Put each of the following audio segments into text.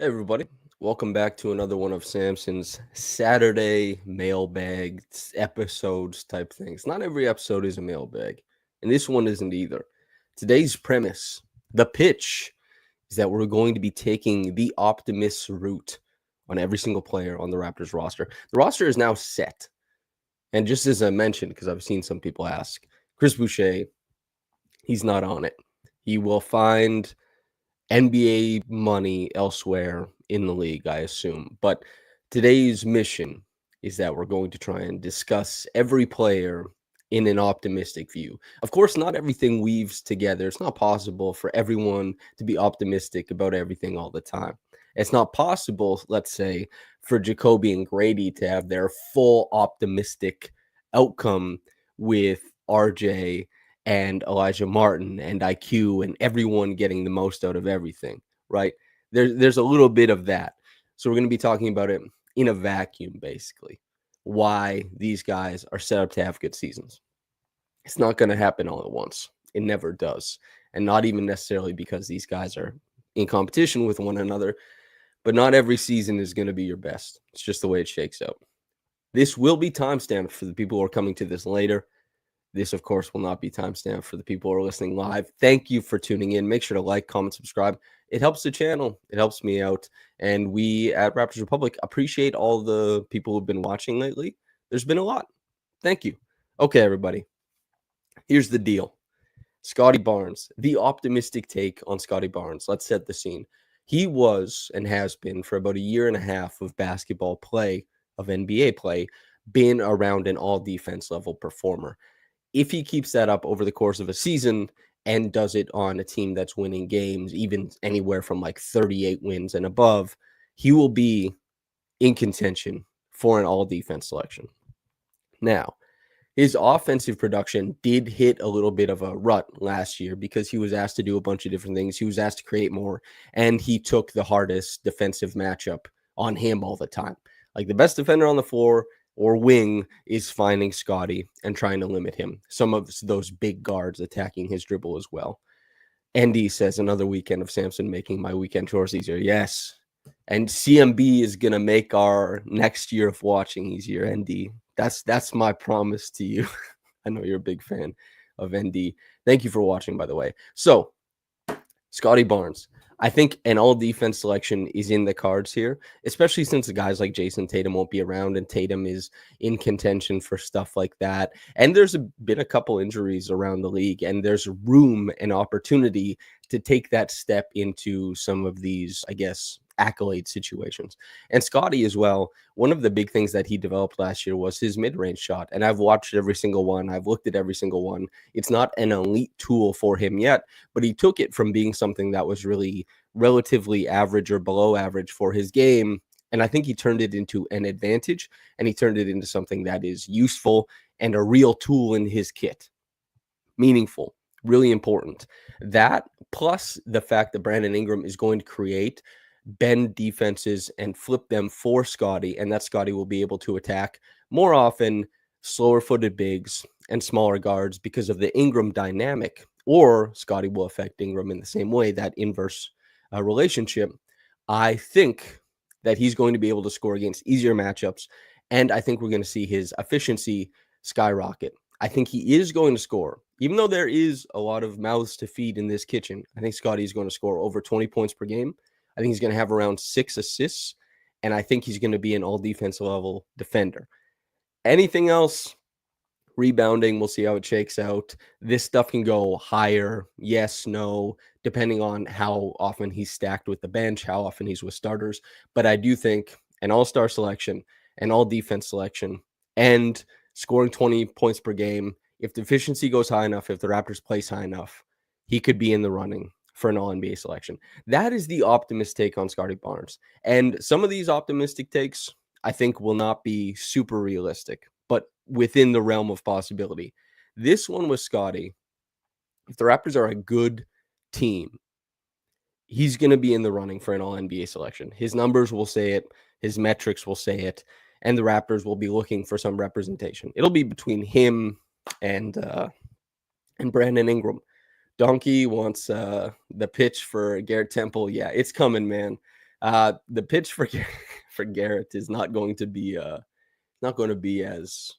Hey everybody, welcome back to another one of Samson's Saturday mailbag episodes type things. Not every episode is a mailbag, and this one isn't either. Today's premise, the pitch, is that we're going to be taking the Optimist route on every single player on the Raptors roster. The roster is now set, and just as I mentioned, because I've seen some people ask, Chris Boucher, he's not on it. He will find NBA money elsewhere in the league, I assume. But today's mission is that we're going to try and discuss every player in an optimistic view. Of course, not everything weaves together. It's not possible for everyone to be optimistic about everything all the time. It's not possible, let's say, for Jacoby and Gradey to have their full optimistic outcome with RJ and Alijah Martin and IQ and everyone getting the most out of everything, right? There's a little bit of that. So we're going to be talking about it in a vacuum, basically, why these guys are set up to have good seasons. It's not going to happen all at once. It never does. And not even necessarily because these guys are in competition with one another, but not every season is going to be your best. It's just the way it shakes out. This will be timestamped for the people who are coming to this later. This, of course, will not be timestamped for the people who are listening live. Thank you for tuning in. Make sure to like, comment, subscribe. It helps the channel. It helps me out. And we at Raptors Republic appreciate all the people who've been watching lately. There's been a lot. Thank you. Okay, everybody. Here's the deal. Scottie Barnes, the optimistic take on Scottie Barnes. Let's set the scene. He was and has been for about a year and a half of basketball play, of NBA play, been around an all defense level performer. If he keeps that up over the course of a season and does it on a team that's winning games, even anywhere from like 38 wins and above, he will be in contention for an all defense selection. Now, his offensive production did hit a little bit of a rut last year because he was asked to do a bunch of different things. He was asked to create more, and he took the hardest defensive matchup on him all the time. Like the best defender on the floor or wing is finding Scottie and trying to limit him. Some of those big guards attacking his dribble as well. Andy says another weekend of Samson making my weekend chores easier. Yes. And CMB is going to make our next year of watching easier, Andy. That's my promise to you. I know you're a big fan of ND. Thank you for watching, by the way. So, Scottie Barnes. I think an all-defense selection is in the cards here, especially since the guys like Jason Tatum won't be around, and Tatum is in contention for stuff like that. And there's been a couple injuries around the league, and there's room and opportunity to take that step into some of these, I guess, accolade situations. And Scottie as well, one of the big things that he developed last year was his mid-range shot. And I've watched every single one. I've looked at every single one. It's not an elite tool for him yet, but he took it from being something that was really relatively average or below average for his game. And I think he turned it into an advantage, and he turned it into something that is useful and a real tool in his kit. Meaningful, really important. That plus the fact that Brandon Ingram is going to create bend defenses and flip them for Scottie, and that Scottie will be able to attack more often slower footed bigs and smaller guards because of the Ingram dynamic, or Scottie will affect Ingram in the same way, that inverse relationship. I think that he's going to be able to score against easier matchups, and I think we're going to see his efficiency skyrocket. I think he is going to score, even though there is a lot of mouths to feed in this kitchen. I think Scottie is going to score over 20 points per game. I think he's going to have around 6 assists, and I think he's going to be an all-defense level defender. Anything else, rebounding, we'll see how it shakes out. This stuff can go higher, yes, no, depending on how often he's stacked with the bench, how often he's with starters. But I do think an all-star selection, an all-defense selection, and scoring 20 points per game, if the efficiency goes high enough, if the Raptors place high enough, he could be in the running for an all-NBA selection. That is the optimist take on Scottie Barnes. And some of these optimistic takes, I think, will not be super realistic, but within the realm of possibility. This one with Scottie, if the Raptors are a good team, he's going to be in the running for an all-NBA selection. His numbers will say it. His metrics will say it. And the Raptors will be looking for some representation. It'll be between him and Brandon Ingram. Donkey wants the pitch for Garrett Temple. Yeah, it's coming, man. The pitch for for Garrett is not going to be as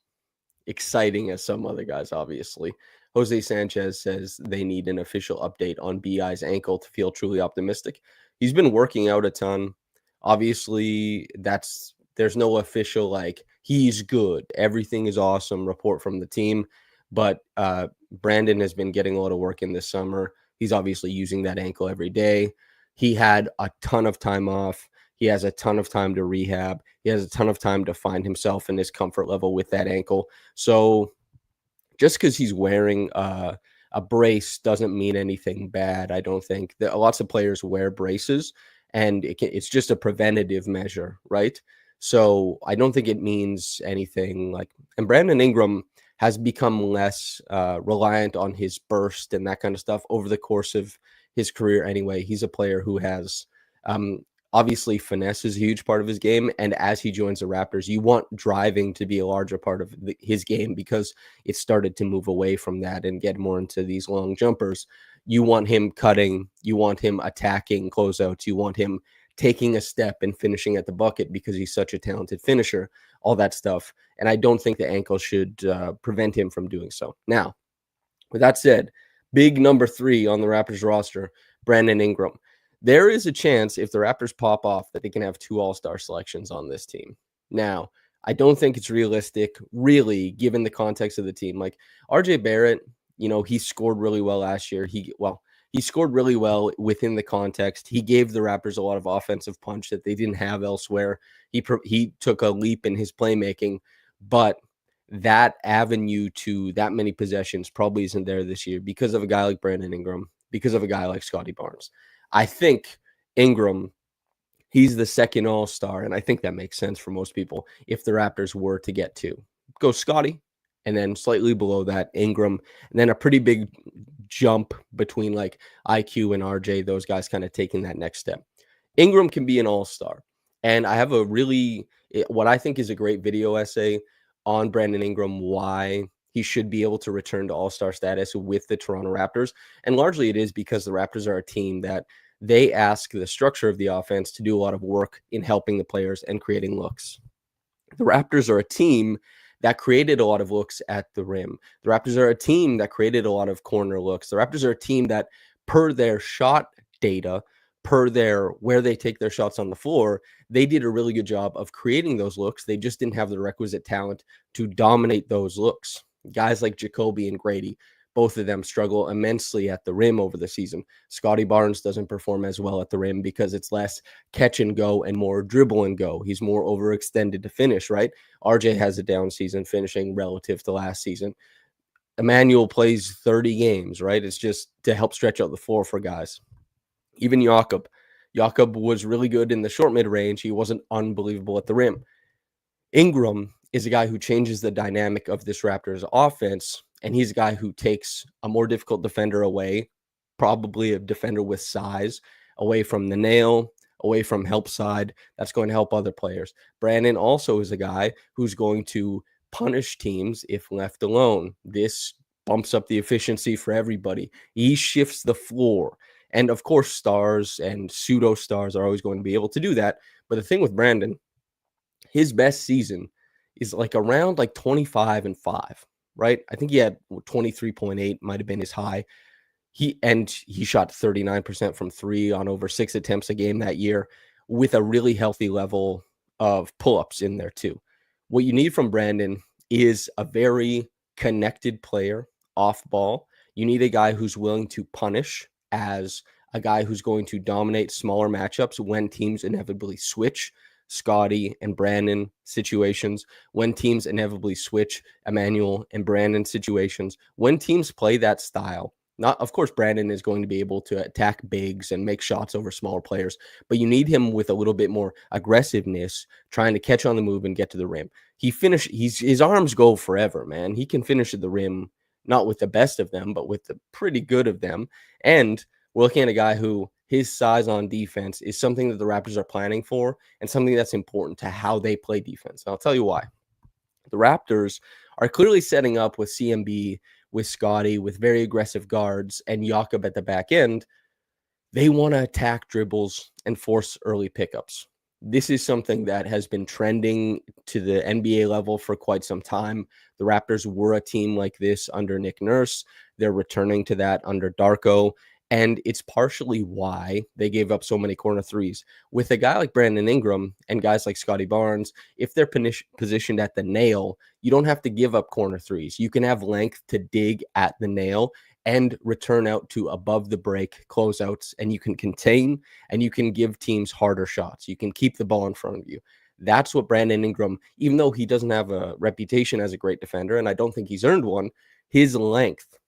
exciting as some other guys, obviously. Jose Sanchez says they need an official update on BI's ankle to feel truly optimistic. He's been working out a ton. Obviously, there's no official like he's good, everything is awesome report from the team. But Brandon has been getting a lot of work in this summer. He's obviously using that ankle every day. He had a ton of time off. He has a ton of time to rehab. He has a ton of time to find himself in his comfort level with that ankle. So just because he's wearing a brace doesn't mean anything bad. I don't think that lots of players wear braces, and it's just a preventative measure, right? So I don't think it means anything like. And Brandon Ingram has become less reliant on his burst and that kind of stuff over the course of his career. Anyway, he's a player who has. Obviously, finesse is a huge part of his game. And as he joins the Raptors, you want driving to be a larger part of his game because it started to move away from that and get more into these long jumpers. You want him cutting. You want him attacking closeouts. You want him taking a step and finishing at the bucket because he's such a talented finisher, all that stuff. And I don't think the ankle should prevent him from doing so. Now, with that said, big number 3 on the Raptors roster, Brandon Ingram. There is a chance if the Raptors pop off that they can have 2 all-star selections on this team. Now, I don't think it's realistic, really, given the context of the team. Like RJ Barrett, he scored really well last year. He scored really well within the context. He gave the Raptors a lot of offensive punch that they didn't have elsewhere. He took a leap in his playmaking, but that avenue to that many possessions probably isn't there this year because of a guy like Brandon Ingram, because of a guy like Scottie Barnes. I think Ingram, he's the second all-star, and I think that makes sense for most people if the Raptors were to get 2. Go Scottie, and then slightly below that, Ingram, and then a pretty big jump between like IQ and RJ, those guys kind of taking that next step. Ingram can be an all-star, and I have what I think is a great video essay on Brandon Ingram, why he should be able to return to all-star status with the Toronto Raptors. And largely it is because the Raptors are a team that they ask the structure of the offense to do a lot of work in helping the players and creating looks. The Raptors are a team that created a lot of looks at the rim. The Raptors are a team that created a lot of corner looks. The Raptors are a team that, per their shot data, per where they take their shots on the floor, they did a really good job of creating those looks. They just didn't have the requisite talent to dominate those looks. Guys like Jacoby and Gradey, both of them struggle immensely at the rim over the season. Scottie Barnes doesn't perform as well at the rim because it's less catch and go and more dribble and go. He's more overextended to finish, right? RJ has a down season finishing relative to last season. Immanuel plays 30 games, right? It's just to help stretch out the floor for guys. Even Jakob was really good in the short mid-range. He wasn't unbelievable at the rim. Ingram is a guy who changes the dynamic of this Raptors offense, and he's a guy who takes a more difficult defender away, probably a defender with size, away from the nail, away from help side. That's going to help other players. Brandon also is a guy who's going to punish teams if left alone. This bumps up the efficiency for everybody. He shifts the floor. And of course, stars and pseudo stars are always going to be able to do that. But the thing with Brandon, his best season is like around like 25-5, right? I think he had 23.8 might have been his high. He shot 39% from 3 on over 6 attempts a game that year with a really healthy level of pull-ups in there too. What you need from Brandon is a very connected player off ball. You need a guy who's willing to punish as a guy who's going to dominate smaller matchups when teams inevitably switch. Scottie and Brandon situations, when teams inevitably switch Immanuel and Brandon situations, when teams play that style. Not, of course, Brandon is going to be able to attack bigs and make shots over smaller players, but you need him with a little bit more aggressiveness, trying to catch on the move and get to the rim. His arms go forever, man. He can finish at the rim, not with the best of them, but with the pretty good of them. And we're looking at a guy who his size on defense is something that the Raptors are planning for and something that's important to how they play defense. And I'll tell you why. The Raptors are clearly setting up with CMB, with Scottie, with very aggressive guards, and Jakob at the back end they want to attack dribbles and force early pickups. This is something that has been trending to the NBA level for quite some time. The Raptors were a team like this under Nick Nurse. They're returning to that under Darko. And it's partially why they gave up so many corner threes. With a guy like Brandon Ingram and guys like Scottie Barnes, if they're positioned at the nail, you don't have to give up corner threes. You can have length to dig at the nail and return out to above the break closeouts, and you can contain and you can give teams harder shots. You can keep the ball in front of you. That's what Brandon Ingram, even though he doesn't have a reputation as a great defender, and I don't think he's earned one, his length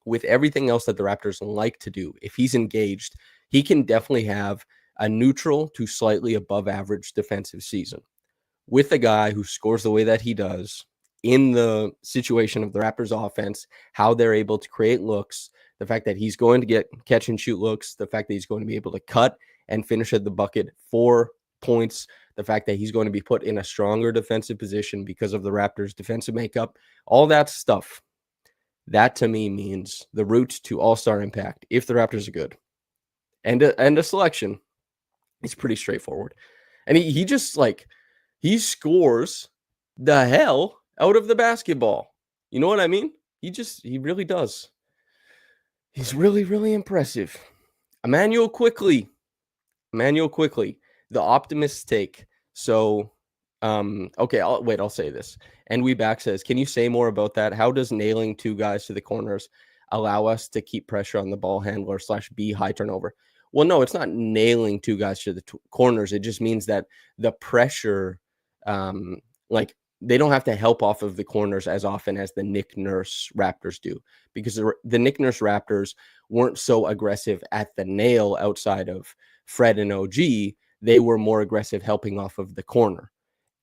with everything else that the Raptors like to do, if he's engaged, he can definitely have a neutral to slightly above average defensive season. With a guy who scores the way that he does, in the situation of the Raptors offense, how they're able to create looks, the fact that he's going to get catch and shoot looks, the fact that he's going to be able to cut and finish at the bucket 4 points, the fact that he's going to be put in a stronger defensive position because of the Raptors' defensive makeup, all that stuff, that to me means the route to all-star impact, if the Raptors are good. And a selection is pretty straightforward. And he just like, he scores the hell out of the basketball. You know what I mean? He really does. He's really, really impressive. Immanuel Quickley, the Optimist take. So, okay, I'll say this. And We Back says, can you say more about that? How does nailing 2 guys to the corners allow us to keep pressure on the ball handler / be high turnover? Well, no, it's not nailing 2 guys to the corners. It just means that the pressure, they don't have to help off of the corners as often as the Nick Nurse Raptors do, because the Nick Nurse Raptors weren't so aggressive at the nail outside of Fred and OG. They were more aggressive helping off of the corner.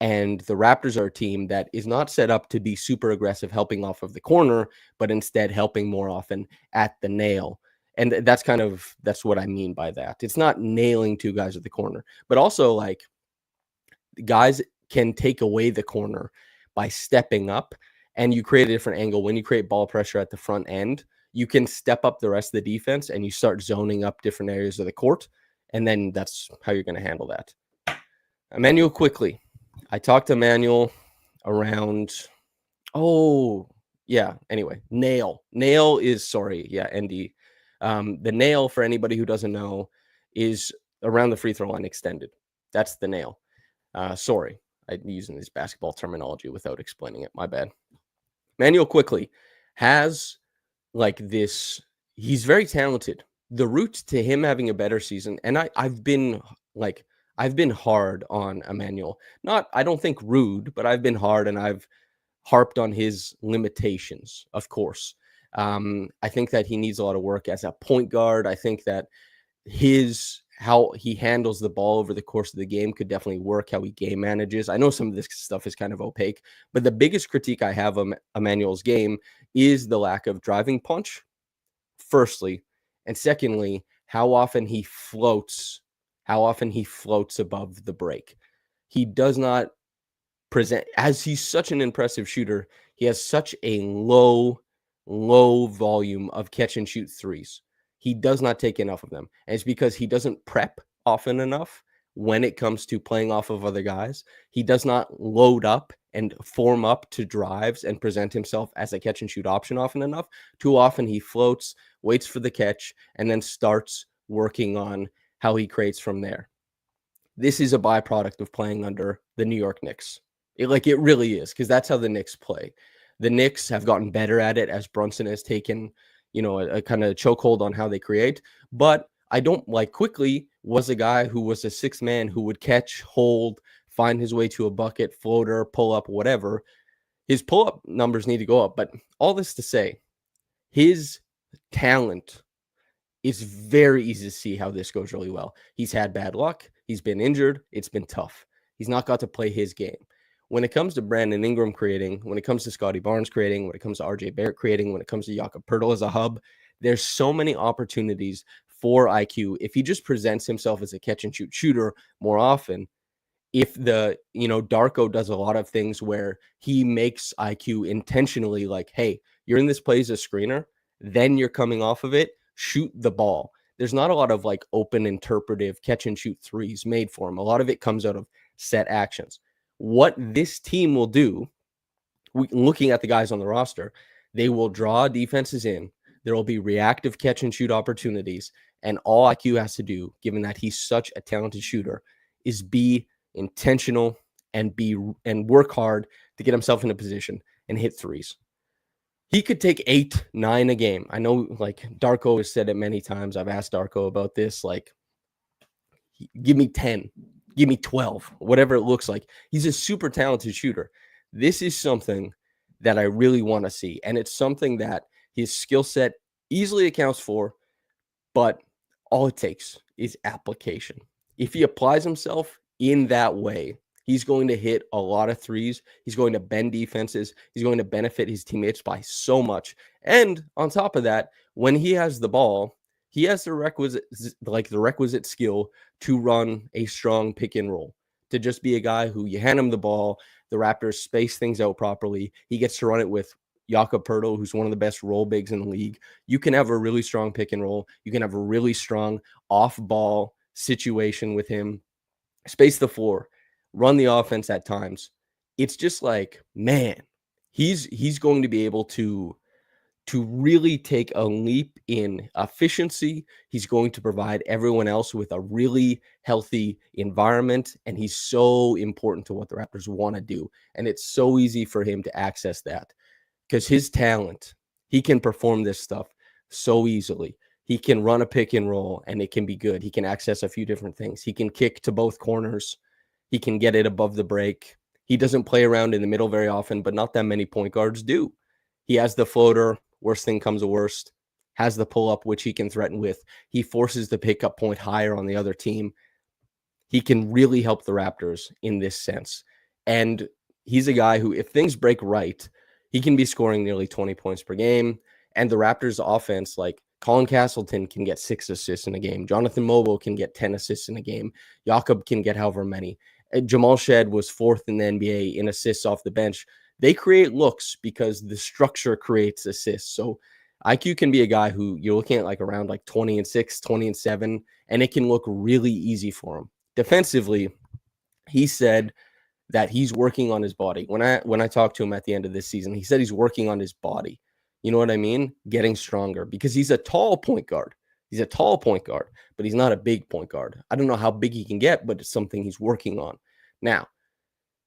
And the Raptors are a team that is not set up to be super aggressive helping off of the corner, but instead helping more often at the nail. And that's what I mean by that. It's not nailing 2 guys at the corner, but also like guys can take away the corner by stepping up, and you create a different angle. When you create ball pressure at the front end, you can step up the rest of the defense and you start zoning up different areas of the court. And then that's how you're going to handle that. Immanuel Quickley. I talked to Immanuel around, anyway, nail is, ND. The nail, for anybody who doesn't know, is around the free throw line extended. That's the nail. Sorry, I'm using this basketball terminology without explaining it. My bad. Immanuel Quickley has like this. He's very talented. The route to him having a better season, and I've been hard on Immanuel. I don't think rude, but I've been hard, and I've harped on his limitations, of course. I think that he needs a lot of work as a point guard. I think that how he handles the ball over the course of the game could definitely work, how he game manages. I know some of this stuff is kind of opaque, but the biggest critique I have of Immanuel's game is the lack of driving punch, firstly. And secondly, how often he floats above the break. He does not present, as he's such an impressive shooter, he has such a low volume of catch and shoot threes. He does not take enough of them. And it's because he doesn't prep often enough when it comes to playing off of other guys. He does not load up and form up to drives and present himself as a catch and shoot option often enough. Too often he floats, waits for the catch, and then starts working on how he creates from there. This is a byproduct of playing under the New York Knicks. It really is, because that's how the Knicks play. The Knicks have gotten better at it as Brunson has taken, a kind of chokehold on how they create. But I don't like Quickley was a guy who was a 6th man who would catch, hold, find his way to a bucket, floater, pull up, whatever. His pull-up numbers need to go up. But all this to say, his talent is very easy to see how this goes really well. He's had bad luck. He's been injured. It's been tough. He's not got to play his game. When it comes to Brandon Ingram creating, when it comes to Scottie Barnes creating, when it comes to RJ Barrett creating, when it comes to Jakob Poeltl as a hub, there's so many opportunities for IQ. If he just presents himself as a catch and shoot shooter more often, if Darko does a lot of things where he makes IQ intentionally like, hey, you're in this play as a screener, then you're coming off of it, shoot the ball. there's not a lot of like open interpretive catch and shoot threes made for him. A lot of it comes out of set actions. What this team will do, looking at the guys on the roster, they will draw defenses in. There will be reactive catch and shoot opportunities. And all IQ has to do, given that he's such a talented shooter, is be intentional and work hard to get himself in a position and hit threes. He could take 8, 9 a game. I know, like, Darko has said it many times. I've asked Darko about this. Like, give me 10, give me 12, whatever it looks like. He's a super talented shooter. This is something that I really want to see. And it's something that his skill set easily accounts for, but all it takes is application. If he applies himself in that way, he's going to hit a lot of threes. He's going to bend defenses. He's going to benefit his teammates by so much. And on top of that, when he has the ball, he has the requisite skill to run a strong pick and roll, to just be a guy who you hand him the ball, the Raptors space things out properly. He gets to run it with Jakob Poeltl, who's one of the best roll bigs in the league. You can have a really strong pick and roll. You can have a really strong off-ball situation with him. Space the floor, run the offense at times. It's just like, man, he's going to be able to really take a leap in efficiency. He's going to provide everyone else with a really healthy environment, and he's so important to what the Raptors want to do. And it's so easy for him to access that because his talent, he can perform this stuff so easily. He can run a pick and roll, and it can be good. He can access a few different things. He can kick to both corners. He can get it above the break. He doesn't play around in the middle very often, but not that many point guards do. He has the floater. Worst thing comes to worst. Has the pull-up, which he can threaten with. He forces the pickup point higher on the other team. He can really help the Raptors in this sense. And he's a guy who, if things break right, he can be scoring nearly 20 points per game. And the Raptors' offense, like Colin Castleton can get 6 assists in a game. Jonathan Mogbo can get 10 assists in a game. Jakob can get however many. Jamal Shead was 4th in the NBA in assists off the bench. They create looks because the structure creates assists. So IQ can be a guy who you're looking at like around like 20-6, 20-7, and it can look really easy for him. Defensively, he said that he's working on his body. When I talked to him at the end of this season, he said he's working on his body. You know what I mean? Getting stronger, because he's a tall point guard. He's a tall point guard, but he's not a big point guard. I don't know how big he can get, but it's something he's working on. Now,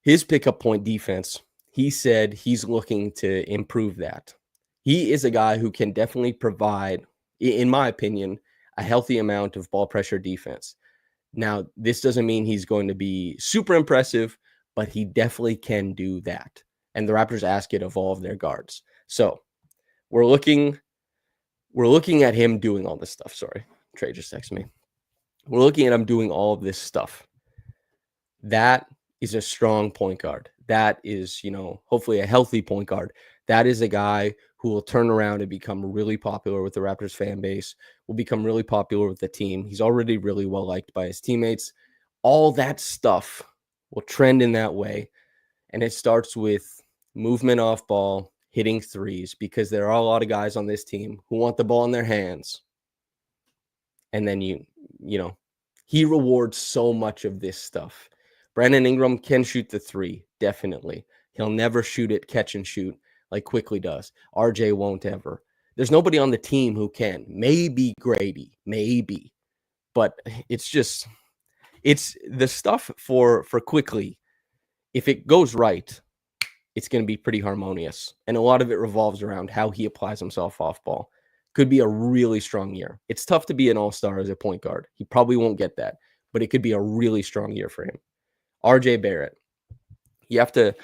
his pickup point defense, he said he's looking to improve that. He is a guy who can definitely provide, in my opinion, a healthy amount of ball pressure defense. Now, this doesn't mean he's going to be super impressive, but he definitely can do that. And the Raptors ask it of all of their guards. So we're looking at him doing all this stuff. Sorry, Trey just texted me. We're looking at him doing all of this stuff. That is a strong point guard. That is, hopefully a healthy point guard. That is a guy who will turn around and become really popular with the Raptors fan base, will become really popular with the team. He's already really well liked by his teammates. All that stuff will trend in that way. And it starts with movement off ball, hitting threes, because there are a lot of guys on this team who want the ball in their hands. And then he rewards so much of this stuff. Brandon Ingram can shoot the three, definitely. He'll never shoot it catch and shoot like Quickley does. RJ won't ever. There's nobody on the team who can. Maybe Gradey, maybe. But it's the stuff for Quickley. If it goes right, it's going to be pretty harmonious. And a lot of it revolves around how he applies himself off ball. Could be a really strong year. It's tough to be an all-star as a point guard. He probably won't get that, but it could be a really strong year for him. RJ Barrett. You have to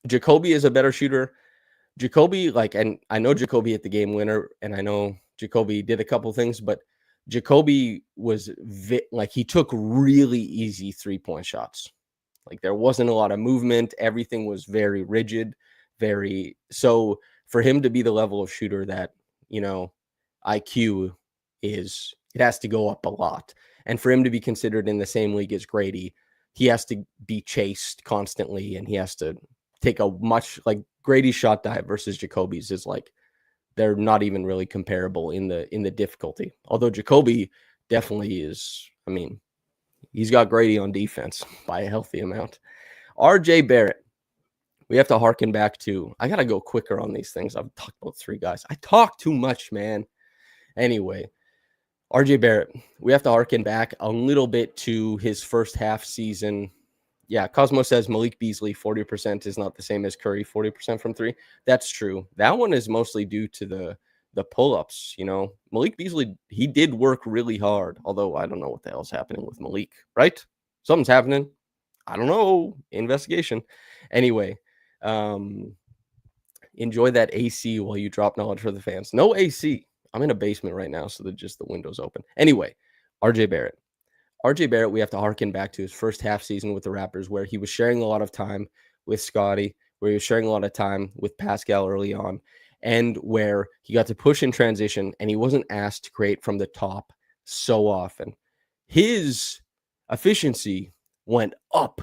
Jacoby is a better shooter. Jacoby, and I know Jacoby hit the game winner, and I know Jacoby did a couple things, but Jacoby was he took really easy 3-point shots. Like, there wasn't a lot of movement. Everything was very rigid, so for him to be the level of shooter that, IQ is, it has to go up a lot. And for him to be considered in the same league as Gradey, he has to be chased constantly, and he has to take a much, like, Gradey's shot dive versus Jacoby's is like they're not even really comparable in the difficulty. Although Jacoby definitely is, I mean, he's got Gradey on defense by a healthy amount. RJ Barrett, we have to harken back to, I got to go quicker on these things. I've talked about 3 guys. I talk too much, man. Anyway, RJ Barrett, we have to harken back a little bit to his first half season. Yeah, Cosmo says Malik Beasley 40% is not the same as Curry 40% from 3. That's true. That one is mostly due to the pull-ups, you know. Malik Beasley, he did work really hard, although I don't know what the hell's happening with Malik, right? Something's happening. I don't know. Investigation. Anyway, enjoy that AC while you drop knowledge for the fans. No AC. I'm in a basement right now, so just the window's open. Anyway, RJ Barrett. RJ Barrett, we have to harken back to his first half season with the Raptors, where he was sharing a lot of time with Scottie, where he was sharing a lot of time with Pascal early on, and where he got to push in transition, and he wasn't asked to create from the top so often. His efficiency went up.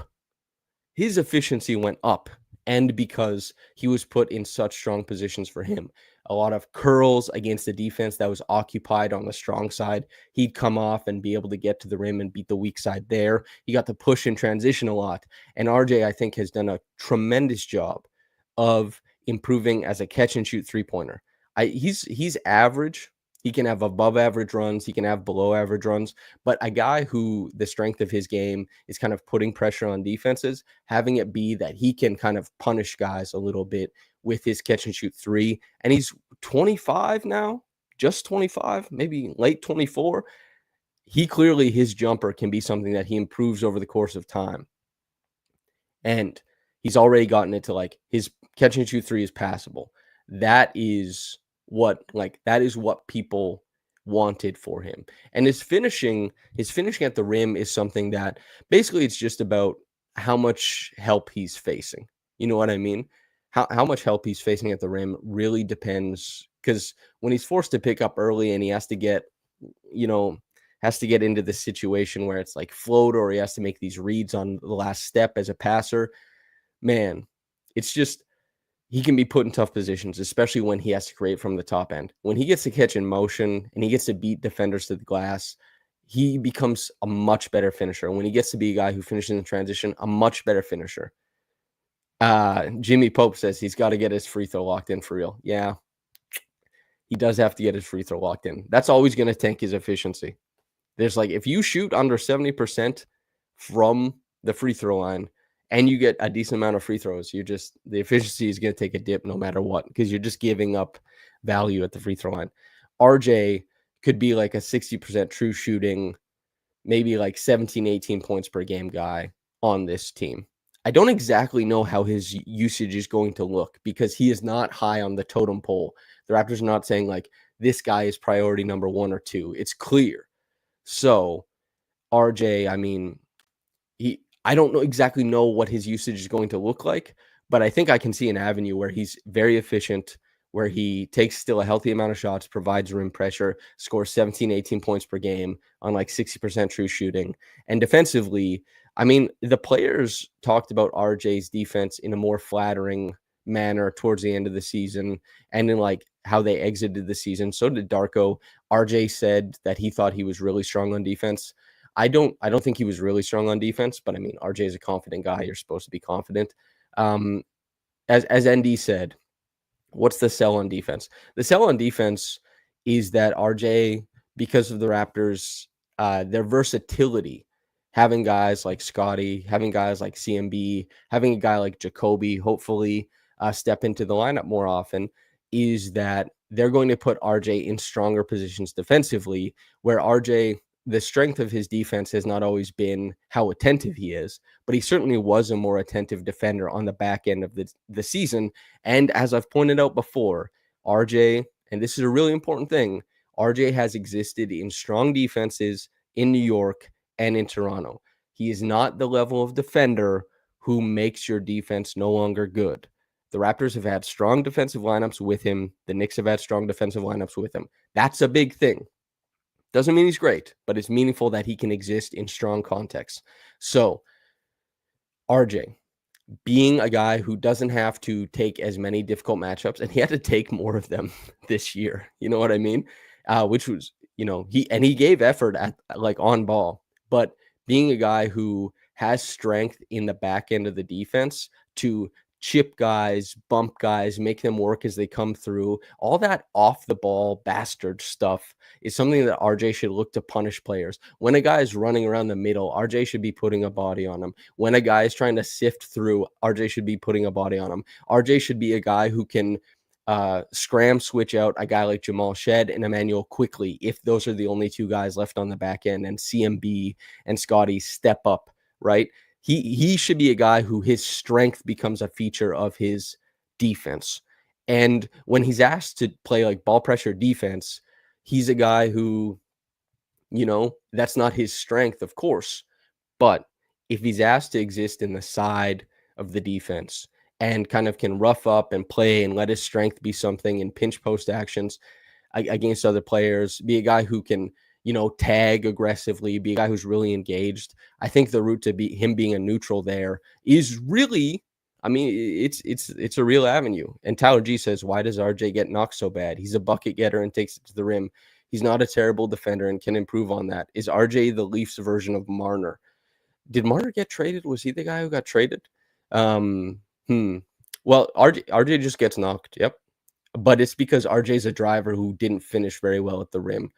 His efficiency went up, and because he was put in such strong positions for him. A lot of curls against the defense that was occupied on the strong side. He'd come off and be able to get to the rim and beat the weak side there. He got to push in transition a lot. And RJ, I think, has done a tremendous job of improving as a catch and shoot 3-pointer. He's average. He can have above average runs. He can have below average runs. But a guy who the strength of his game is kind of putting pressure on defenses, having it be that he can kind of punish guys a little bit with his catch and shoot 3. And he's 25 now, just 25, maybe late 24. He clearly, his jumper can be something that he improves over the course of time. And he's already gotten it to like his catch and shoot 3 is passable. That is what people wanted for him. And his finishing at the rim is something that basically it's just about how much help he's facing. You know what I mean? How much help he's facing at the rim really depends, because when he's forced to pick up early and he has to get into the situation where it's like float, or he has to make these reads on the last step as a passer, man, it's just, he can be put in tough positions, especially when he has to create from the top end. When he gets to catch in motion and he gets to beat defenders to the glass, he becomes a much better finisher. And when he gets to be a guy who finishes in transition, a much better finisher. Jimmy Pope says he's got to get his free throw locked in for real. Yeah, he does have to get his free throw locked in. That's always going to tank his efficiency. There's like, if you shoot under 70% from the free throw line and you get a decent amount of free throws, the efficiency is going to take a dip no matter what, because you're just giving up value at the free throw line. RJ could be like a 60% true shooting, maybe like 17, 18 points per game guy on this team. I don't exactly know how his usage is going to look, because he is not high on the totem pole. The Raptors are not saying like, this guy is priority number 1 or 2. It's clear. So RJ, I mean, I don't exactly know what his usage is going to look like, but I think I can see an avenue where he's very efficient, where he takes still a healthy amount of shots, provides rim pressure, scores 17, 18 points per game on like 60% true shooting. And defensively, I mean, the players talked about RJ's defense in a more flattering manner towards the end of the season, and in like how they exited the season. So did Darko. RJ said that he thought he was really strong on defense. I don't think he was really strong on defense, but I mean, RJ is a confident guy. You're supposed to be confident. As ND said, what's the sell on defense? The sell on defense is that RJ, because of the Raptors, their versatility, having guys like Scottie, having guys like CMB, having a guy like Jacoby, hopefully step into the lineup more often, is that they're going to put RJ in stronger positions defensively, where RJ, the strength of his defense has not always been how attentive he is, but he certainly was a more attentive defender on the back end of the season. And as I've pointed out before, RJ, and this is a really important thing, RJ has existed in strong defenses in New York and in Toronto. He is not the level of defender who makes your defense no longer good. The Raptors have had strong defensive lineups with him. The Knicks have had strong defensive lineups with him. That's a big thing. Doesn't mean he's great, but it's meaningful that he can exist in strong contexts. So, RJ, being a guy who doesn't have to take as many difficult matchups, and he had to take more of them this year. You know what I mean? Which was, he gave effort at like on ball, but being a guy who has strength in the back end of the defense to chip guys, bump guys, make them work as they come through, all that off the ball bastard stuff is something that RJ should look to punish players. When a guy is running around the middle, RJ should be putting a body on him. When a guy is trying to sift through, RJ should be putting a body on him. RJ should be a guy who can scram switch out a guy like Jamal Shead and Immanuel Quickley if those are the only two guys left on the back end, and CMB and Scottie step up, right? He should be a guy who his strength becomes a feature of his defense. And when he's asked to play like ball pressure defense, he's a guy who, that's not his strength, of course. But if he's asked to exist in the side of the defense and kind of can rough up and play and let his strength be something in pinch post actions against other players, be a guy who can, tag aggressively, be a guy who's really engaged, I think the route to be him being a neutral there is really, it's a real avenue. And Tyler G says, why does RJ get knocked so bad? He's a bucket getter and takes it to the rim. He's not a terrible defender and can improve on that. Is RJ the Leafs version of Marner? Did Marner get traded? Was he the guy who got traded? Well, RJ just gets knocked. Yep. But it's because RJ's a driver who didn't finish very well at the rim.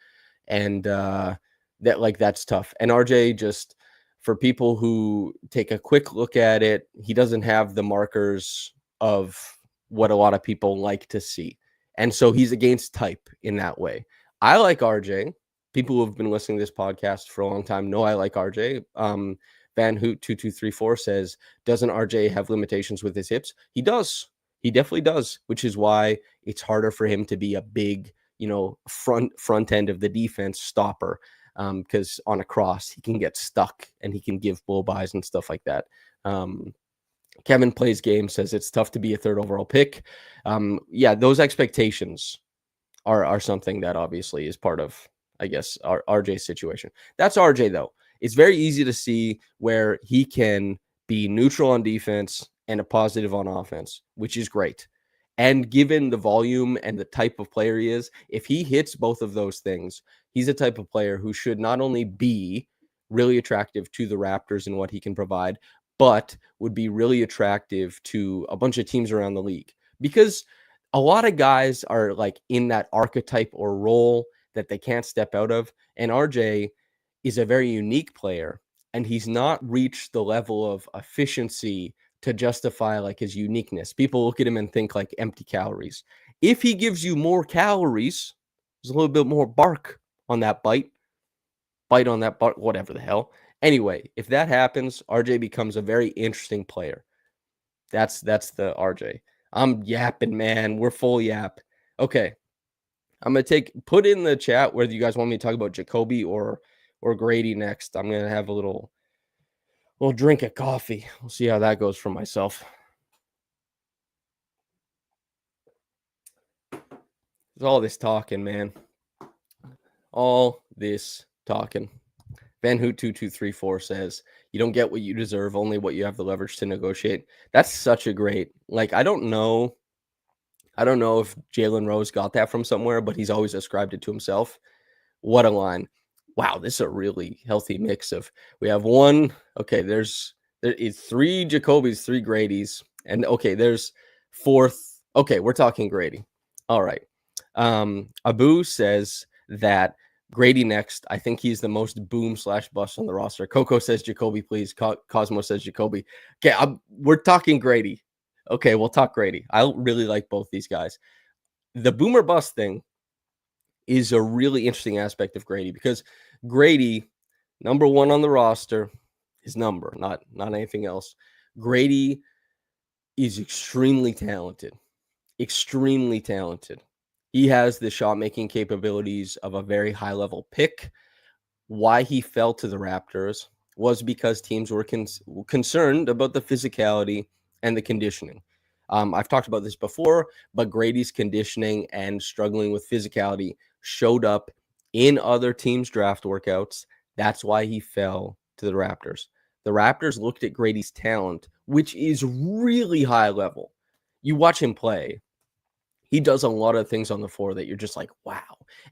And that's tough. And RJ, just for people who take a quick look at it, he doesn't have the markers of what a lot of people like to see. And so he's against type in that way. I like RJ. People who have been listening to this podcast for a long time know I like RJ. Van Hoot 2234 says, doesn't RJ have limitations with his hips? He does. He definitely does, which is why it's harder for him to be a big, front end of the defense stopper. Because on a cross, he can get stuck and he can give blow-bys and stuff like that. Kevin Plays Game says it's tough to be a third overall pick. Those expectations are something that obviously is part of, I guess, RJ's situation. That's RJ, though. It's very easy to see where he can be neutral on defense and a positive on offense, which is great. And given the volume and the type of player he is, if he hits both of those things, he's a type of player who should not only be really attractive to the Raptors and what he can provide, but would be really attractive to a bunch of teams around the league. Because a lot of guys are like in that archetype or role that they can't step out of. And RJ is a very unique player, and he's not reached the level of efficiency to justify like his uniqueness. People look at him and think like empty calories. If he gives you more calories, there's a little bit more bark on that bite on that bark, whatever the hell. Anyway, if that happens, RJ becomes a very interesting player. That's the RJ. I'm yapping, man. We're full yap. Okay. I'm going to put in the chat whether you guys want me to talk about Jacoby or Gradey next. I'm going to have a little drink of coffee. We'll see how that goes for myself. There's all this talking, man. All this talking. Van Hoot 2234 says, you don't get what you deserve, only what you have the leverage to negotiate. That's such a great, I don't know if Jalen Rose got that from somewhere, but he's always ascribed it to himself. What a line. Wow, this is a really healthy mix of, we have one, okay, there is 3 Jacobys, 3 Grady's, and okay, there's 4th, okay, we're talking Gradey. All right. Abu says that Gradey next. I think he's the most boom/bust on the roster. Coco says Jacoby, please. Cosmo says Jacoby. Okay, we're talking Gradey. Okay, we'll talk Gradey. I really like both these guys. The boomer bust thing is a really interesting aspect of Gradey because Gradey, number 1 on the roster, his number, not anything else. Gradey is extremely talented. Extremely talented. He has the shot-making capabilities of a very high-level pick. Why he fell to the Raptors was because teams were concerned about the physicality and the conditioning. I've talked about this before, but Gradey's conditioning and struggling with physicality showed up in other teams' draft workouts. That's why he fell to the Raptors. The Raptors looked at Grady's talent, which is really high level. You watch him play, he does a lot of things on the floor that you're just like, wow.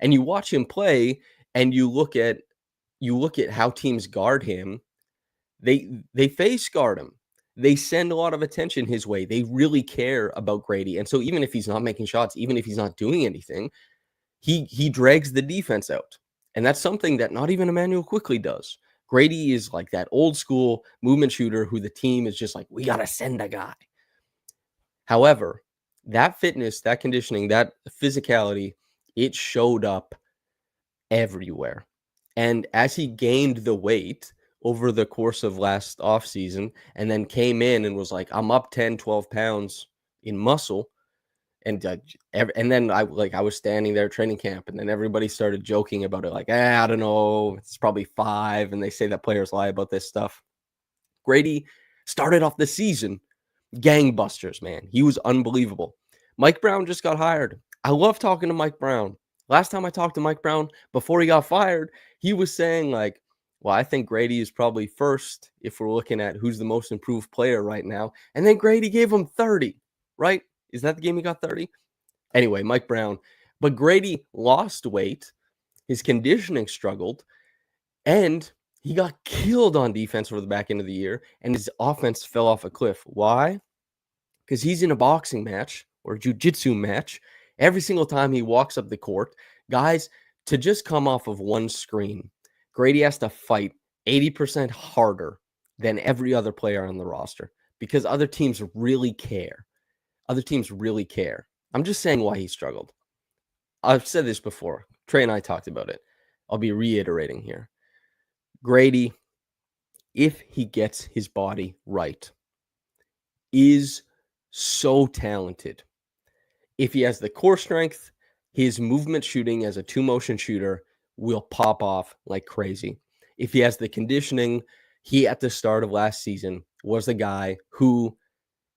And you watch him play and you look at how teams guard him. They face guard him. They send a lot of attention his way. They really care about Gradey. And so even if he's not making shots, even if he's not doing anything, he drags the defense out. And that's something that not even Immanuel Quickley does. Gradey is like that old school movement shooter who the team is just like, we got to send a guy. However, that fitness, that conditioning, that physicality, it showed up everywhere. And as he gained the weight over the course of last offseason and then came in and was like, I'm up 10, 12 pounds in muscle. And then I was standing there training camp, and then everybody started joking about it, like, I don't know, it's probably 5, and they say that players lie about this stuff. Gradey started off the season gangbusters, man. He was unbelievable. Mike Brown just got hired. I love talking to Mike Brown. Last time I talked to Mike Brown before he got fired, he was saying like, well, I think Gradey is probably first if we're looking at who's the most improved player right now. And then Gradey gave him 30, right? Is that the game he got 30? Anyway, Mike Brown. But Gradey lost weight. His conditioning struggled. And he got killed on defense over the back end of the year. And his offense fell off a cliff. Why? Because he's in a boxing match or jiu-jitsu match. Every single time he walks up the court, guys, to just come off of one screen, Gradey has to fight 80% harder than every other player on the roster because other teams really care. Other teams really care. I'm just saying why he struggled. I've said this before. Trey and I talked about it. I'll be reiterating here. Gradey, if he gets his body right, is so talented. If he has the core strength, his movement shooting as a 2-motion shooter will pop off like crazy. If he has the conditioning, he at the start of last season was the guy who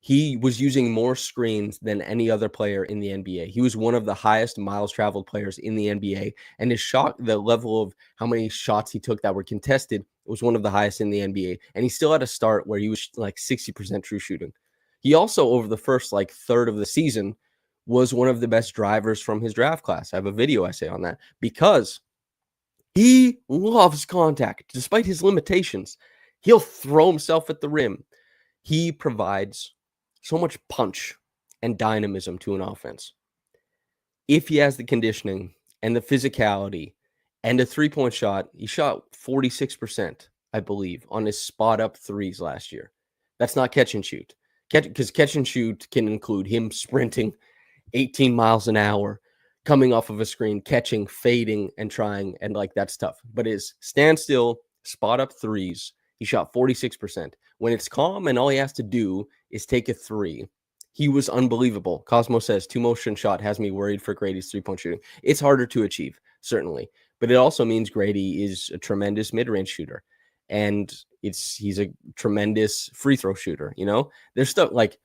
he was using more screens than any other player in the NBA. He was one of the highest miles traveled players in the NBA. And his shot, the level of how many shots he took that were contested, was one of the highest in the NBA. And he still had a start where he was like 60% true shooting. He also, over the first like third of the season, was one of the best drivers from his draft class. I have a video essay on that because he loves contact. Despite his limitations, he'll throw himself at the rim. He provides so much punch and dynamism to an offense. If he has the conditioning and the physicality and a 3-point shot, he shot 46%, I believe, on his spot-up threes last year. That's not catch and shoot. Because catch and shoot can include him sprinting 18 miles an hour, coming off of a screen, catching, fading, and trying, and like that's tough. But his standstill, spot-up threes, he shot 46%. When it's calm and all he has to do is take a 3, he was unbelievable. Cosmo says 2-motion shot has me worried for Gradey's 3-point shooting. It's harder to achieve, certainly. But it also means Gradey is a tremendous mid-range shooter. And he's a tremendous free throw shooter, you know? There's stuff like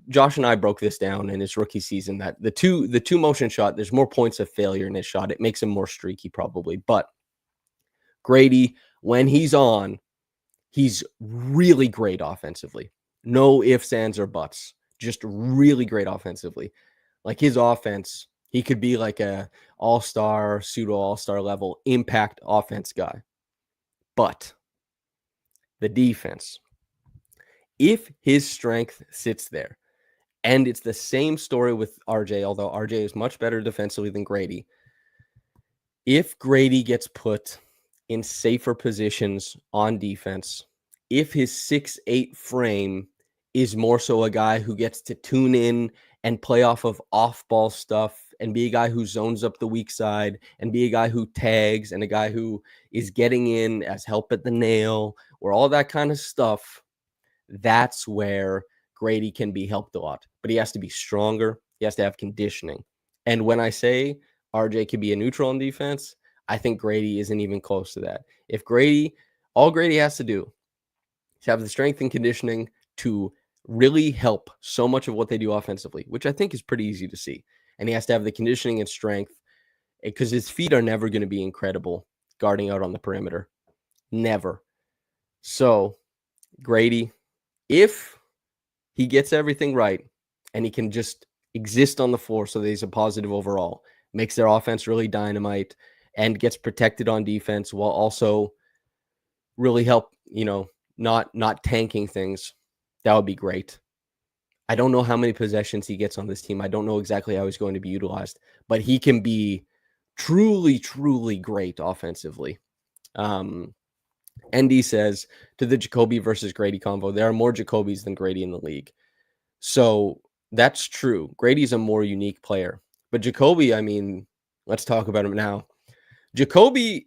Josh and I broke this down in his rookie season that the 2-motion shot, there's more points of failure in his shot. It makes him more streaky probably. But Gradey, when he's on, he's really great offensively. No ifs, ands, or buts. Just really great offensively. Like his offense, he could be like a all-star, pseudo-all-star level impact offense guy. But the defense, if his strength sits there, and it's the same story with RJ, although RJ is much better defensively than Gradey. If Gradey gets put in safer positions on defense, if his 6'8" frame is more so a guy who gets to tune in and play off of off-ball stuff and be a guy who zones up the weak side and be a guy who tags and a guy who is getting in as help at the nail or all that kind of stuff, that's where Gradey can be helped a lot. But he has to be stronger. He has to have conditioning. And when I say RJ could be a neutral on defense, I think Gradey isn't even close to that. If all Gradey has to do is have the strength and conditioning to really help so much of what they do offensively, which I think is pretty easy to see. And he has to have the conditioning and strength because his feet are never going to be incredible guarding out on the perimeter. Never. So Gradey, if he gets everything right and he can just exist on the floor so that he's a positive overall, makes their offense really dynamite and gets protected on defense while also really help, not tanking things, that would be great. I don't know how many possessions he gets on this team. I don't know exactly how he's going to be utilized, but he can be truly, truly great offensively. ND says, to the Jakobi versus Gradey convo, there are more Jakobis than Gradey in the league. So that's true. Grady's a more unique player. But Jakobi, I mean, let's talk about him now. Jakobi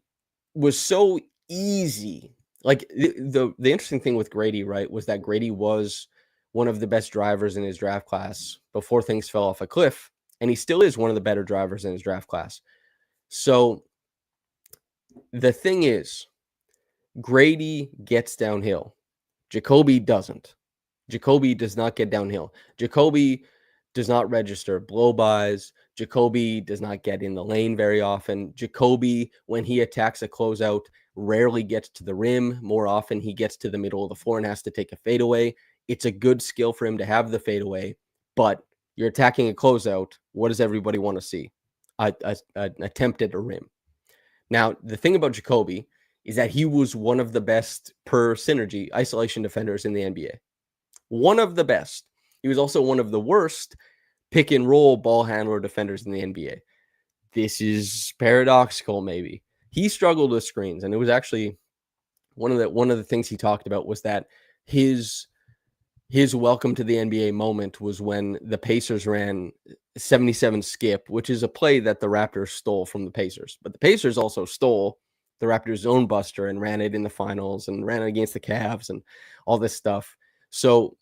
was so easy. Like the interesting thing with Gradey, right, was that Gradey was one of the best drivers in his draft class before things fell off a cliff. And he still is one of the better drivers in his draft class. So the thing is, Gradey gets downhill. Jakobi doesn't. Jakobi does not get downhill. Jakobi does not register blow-bys. Jakobi does not get in the lane very often. Jakobi, when he attacks a closeout, rarely gets to the rim. More often, he gets to the middle of the floor and has to take a fadeaway. It's a good skill for him to have the fadeaway, but you're attacking a closeout. What does everybody want to see? An attempt at a rim. Now, the thing about Jakobi is that he was one of the best per synergy isolation defenders in the NBA. One of the best. He was also one of the worst pick and roll ball handler defenders in the NBA. This is paradoxical, maybe. He struggled with screens, and it was actually one of the things he talked about was that his welcome to the NBA moment was when the Pacers ran 77 skip, which is a play that the Raptors stole from the Pacers. But the Pacers also stole the Raptors' zone buster and ran it in the finals and ran it against the Cavs and all this stuff. So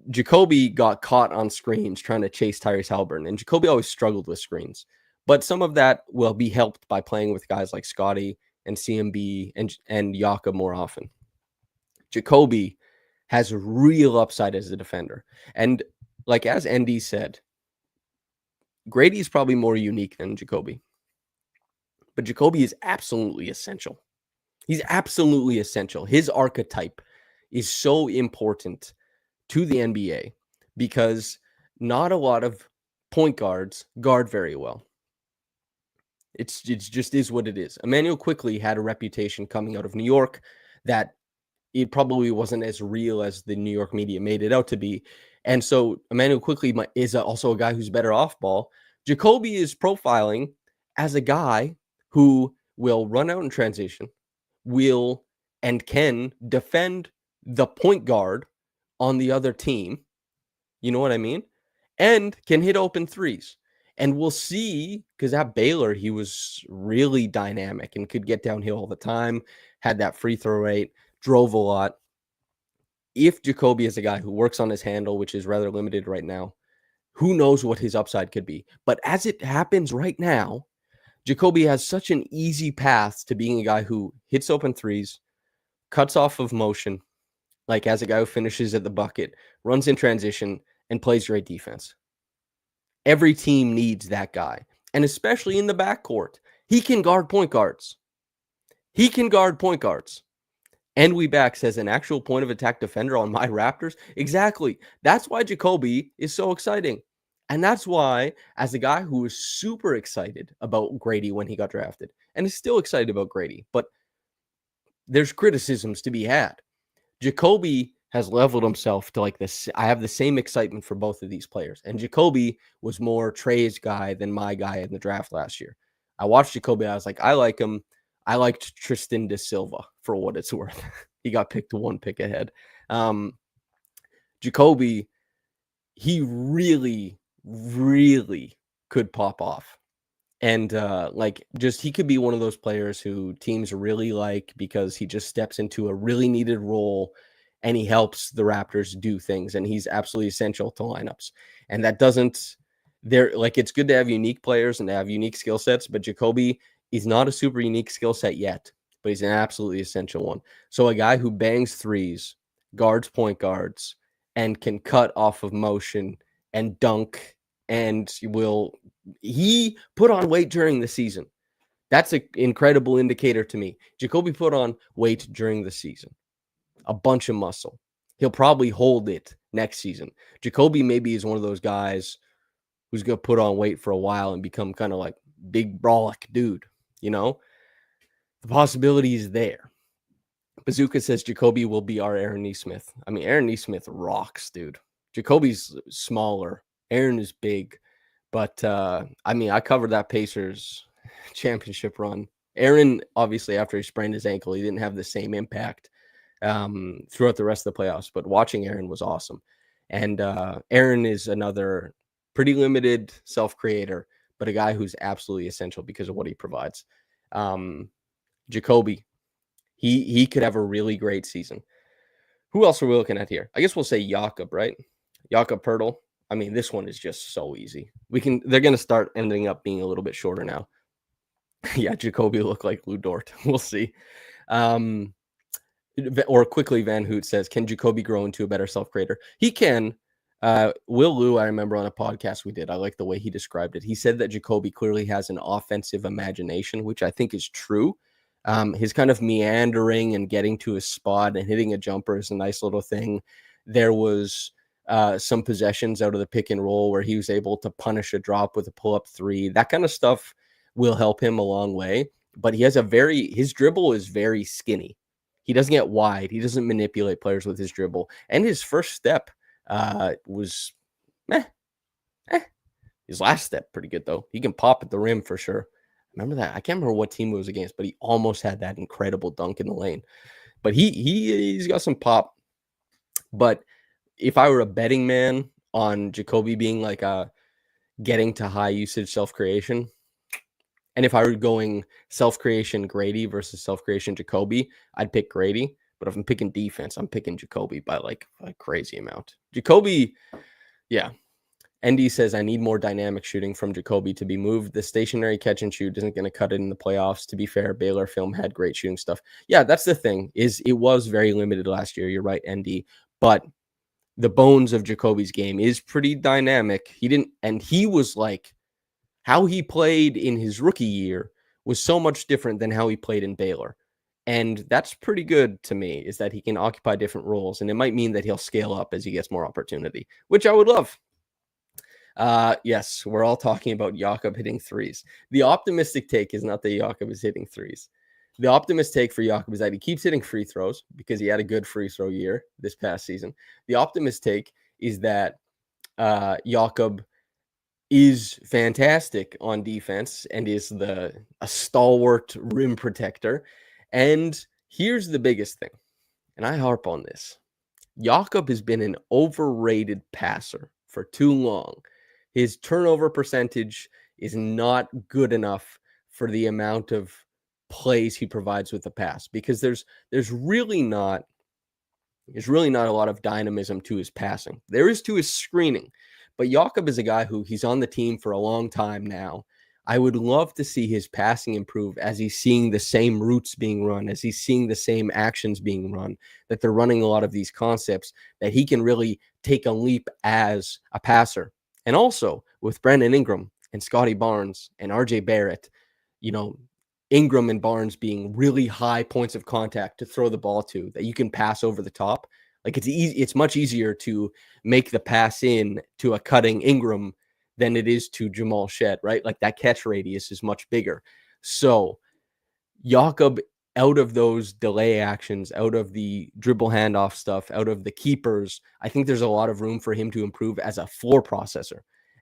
Jakobi got caught on screens trying to chase Tyrese Haliburton, and Jakobi always struggled with screens. But some of that will be helped by playing with guys like Scottie and CMB and Jakob more often. Jakobi has real upside as a defender. And like as ND said, Gradey is probably more unique than Jakobi. But Jakobi is absolutely essential. He's absolutely essential. His archetype is so important to the NBA because not a lot of point guards guard very well. It's just is what it is. Immanuel Quickley had a reputation coming out of New York that it probably wasn't as real as the New York media made it out to be. And so Immanuel Quickley is also a guy who's better off ball. Jakobi is profiling as a guy who will run out in transition, will and can defend the point guard on the other team. You know what I mean? And can hit open threes. And we'll see, because at Baylor, he was really dynamic and could get downhill all the time, had that free throw rate, drove a lot. If Jakobi is a guy who works on his handle, which is rather limited right now, who knows what his upside could be. But as it happens right now, Jakobi has such an easy path to being a guy who hits open threes, cuts off of motion, like as a guy who finishes at the bucket, runs in transition, and plays great defense. Every team needs that guy, and especially in the backcourt. He can guard point guards. He can guard point guards. And we back says an actual point of attack defender on my Raptors. Exactly. That's why Jakobi is so exciting. And that's why, as a guy who was super excited about Gradey when he got drafted, and is still excited about Gradey, but there's criticisms to be had. Jakobi has leveled himself to like this. I have the same excitement for both of these players. And Jakobi was more Trey's guy than my guy in the draft last year. I watched Jakobi. I was like, I like him. I liked Tristan da Silva for what it's worth. He got picked one pick ahead. Jakobi, he really, really could pop off. And he could be one of those players who teams really like because he just steps into a really needed role and he helps the Raptors do things. And he's absolutely essential to lineups. And that doesn't, it's good to have unique players and to have unique skill sets, but Jakobi is not a super unique skill set yet, but he's an absolutely essential one. So a guy who bangs threes, guards point guards, and can cut off of motion and dunk and he put on weight during the season. That's an incredible indicator to me. Jakobi put on weight during the season. A bunch of muscle. he'll probably hold it next season. Jakobi maybe is one of those guys who's going to put on weight for a while and become kind of like big brolic dude, you know? The possibility is there. Bazooka says Jakobi will be our Aaron Nesmith. I mean, Aaron Nesmith rocks, dude. Jakobi's smaller. Aaron is big. But, I mean, I covered that Pacers championship run. Aaron, obviously, after he sprained his ankle, he didn't have the same impact throughout the rest of the playoffs. But watching Aaron was awesome. And Aaron is another pretty limited self-creator, but a guy who's absolutely essential because of what he provides. Jakobi, he could have a really great season. Who else are we looking at here? I guess we'll say Jakob, right? Jakob Poeltl. I mean, this one is just so easy. They're going to start ending up being a little bit shorter now. Yeah, Jakobi look like Lou Dort. We'll see. Or quickly, Van Hoot says, can Jakobi grow into a better self-creator? He can. Will Lou, I remember on a podcast we did, I like the way he described it. He said that Jakobi clearly has an offensive imagination, which I think is true. His kind of meandering and getting to his spot and hitting a jumper is a nice little thing. There was some possessions out of the pick and roll where he was able to punish a drop with a pull-up three. That kind of stuff will help him a long way. But he has his dribble is very skinny. He doesn't get wide. He doesn't manipulate players with his dribble. And his first step was meh. His last step, pretty good, though. He can pop at the rim for sure. Remember that? I can't remember what team it was against, but he almost had that incredible dunk in the lane. But he's got some pop. But if I were a betting man on Jakobi being like getting to high usage self-creation, and if I were going self-creation Gradey versus self-creation Jakobi, I'd pick Gradey. But if I'm picking defense, I'm picking Jakobi by like a crazy amount. Jakobi, yeah. ND says, I need more dynamic shooting from Jakobi to be moved. The stationary catch and shoot isn't going to cut it in the playoffs. To be fair, Baylor film had great shooting stuff. Yeah, that's the thing, is it was very limited last year. You're right, ND. But the bones of Jakobi's game is pretty dynamic. He was like, how he played in his rookie year was so much different than how he played in Baylor. And that's pretty good to me, is that he can occupy different roles. And it might mean that he'll scale up as he gets more opportunity, which I would love. Yes, we're all talking about Jakob hitting threes. The optimistic take is not that Jakob is hitting threes. The optimistic take for Jakob is that he keeps hitting free throws because he had a good free throw year this past season. The optimistic take is that Jakob is fantastic on defense and is a stalwart rim protector. And here's the biggest thing, and I harp on this. Jakob has been an overrated passer for too long. His turnover percentage is not good enough for the amount of plays he provides with the pass, because there's really not a lot of dynamism to his passing. There is to his screening, but Jakob is a guy who he's on the team for a long time now. I would love to see his passing improve as he's seeing the same routes being run, as he's seeing the same actions being run, that they're running a lot of these concepts, that he can really take a leap as a passer. And also with Brandon Ingram and Scottie Barnes and RJ Barrett, Ingram and Barnes being really high points of contact to throw the ball to that you can pass over the top. Like it's much easier to make the pass in to a cutting Ingram than it is to Jamal Shead, right? Like that catch radius is much bigger. So Jakob, out of those delay actions, out of the dribble handoff stuff, out of the keepers, I think there's a lot of room for him to improve as a floor processor.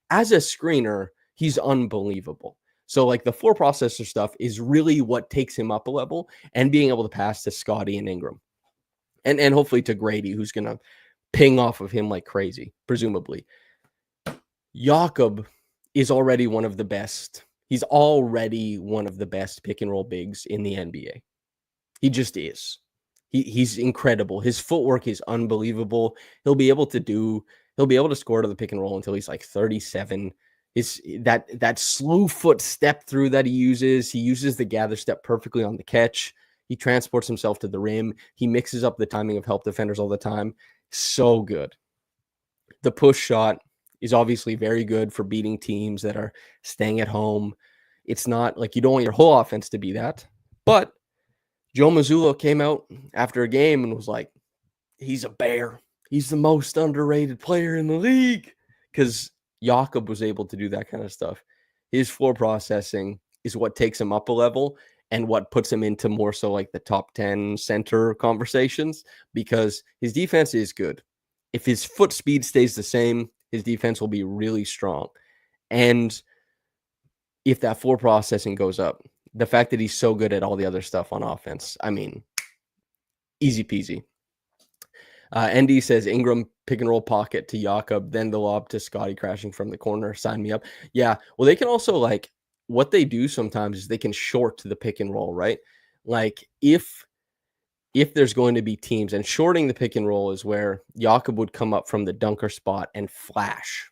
As a screener, he's unbelievable. So like the floor processor stuff is really what takes him up a level, and being able to pass to Scottie and Ingram. And hopefully to Gradey, who's going to ping off of him like crazy, presumably. Jakob is already one of the best. He's already one of the best pick and roll bigs in the NBA. He just is. He's incredible. His footwork is unbelievable. He'll be able to score to the pick and roll until he's like 37. That slow foot step through that he uses the gather step perfectly on the catch. He transports himself to the rim. He mixes up the timing of help defenders all the time. So good. The push shot is obviously very good for beating teams that are staying at home. It's not like you don't want your whole offense to be that. But Joe Mazzulla came out after a game and was like, he's a bear. he's the most underrated player in the league because Jakob was able to do that kind of stuff. His floor processing is what takes him up a level and what puts him into more so like the top 10 center conversations because his defense is good. If his foot speed stays the same, his defense will be really strong. And if that floor processing goes up, the fact that he's so good at all the other stuff on offense, I mean, easy peasy. ND says Ingram pick and roll pocket to Jakob, then the lob to Scottie crashing from the corner. Sign me up. Yeah. Well, they can also like what they do sometimes is they can short the pick and roll, right? Like if there's going to be teams and shorting the pick and roll is where Jakob would come up from the dunker spot and flash.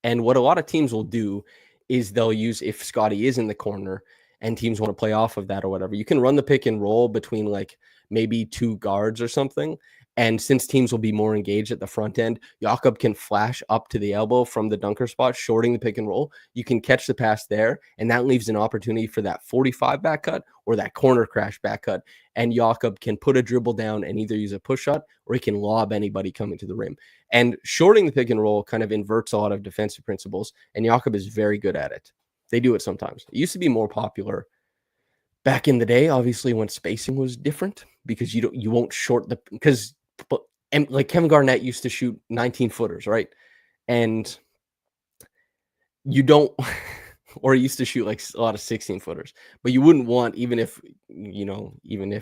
And what a lot of teams will do is they'll use if Scottie is in the corner and teams want to play off of that or whatever, you can run the pick and roll between like maybe two guards or something. And since teams will be more engaged at the front end, Jakob can flash up to the elbow from the dunker spot, shorting the pick and roll. You can catch the pass there, and that leaves an opportunity for that 45 back cut or that corner crash back cut. And Jakob can put a dribble down and either use a push shot or he can lob anybody coming to the rim. And shorting the pick and roll kind of inverts a lot of defensive principles, and Jakob is very good at it. They do it sometimes. It used to be more popular back in the day, obviously, when spacing was different because you won't short the because and like Kevin Garnett used to shoot 19 footers, right? And you don't, or he used to shoot like a lot of 16 footers, but you wouldn't want, even if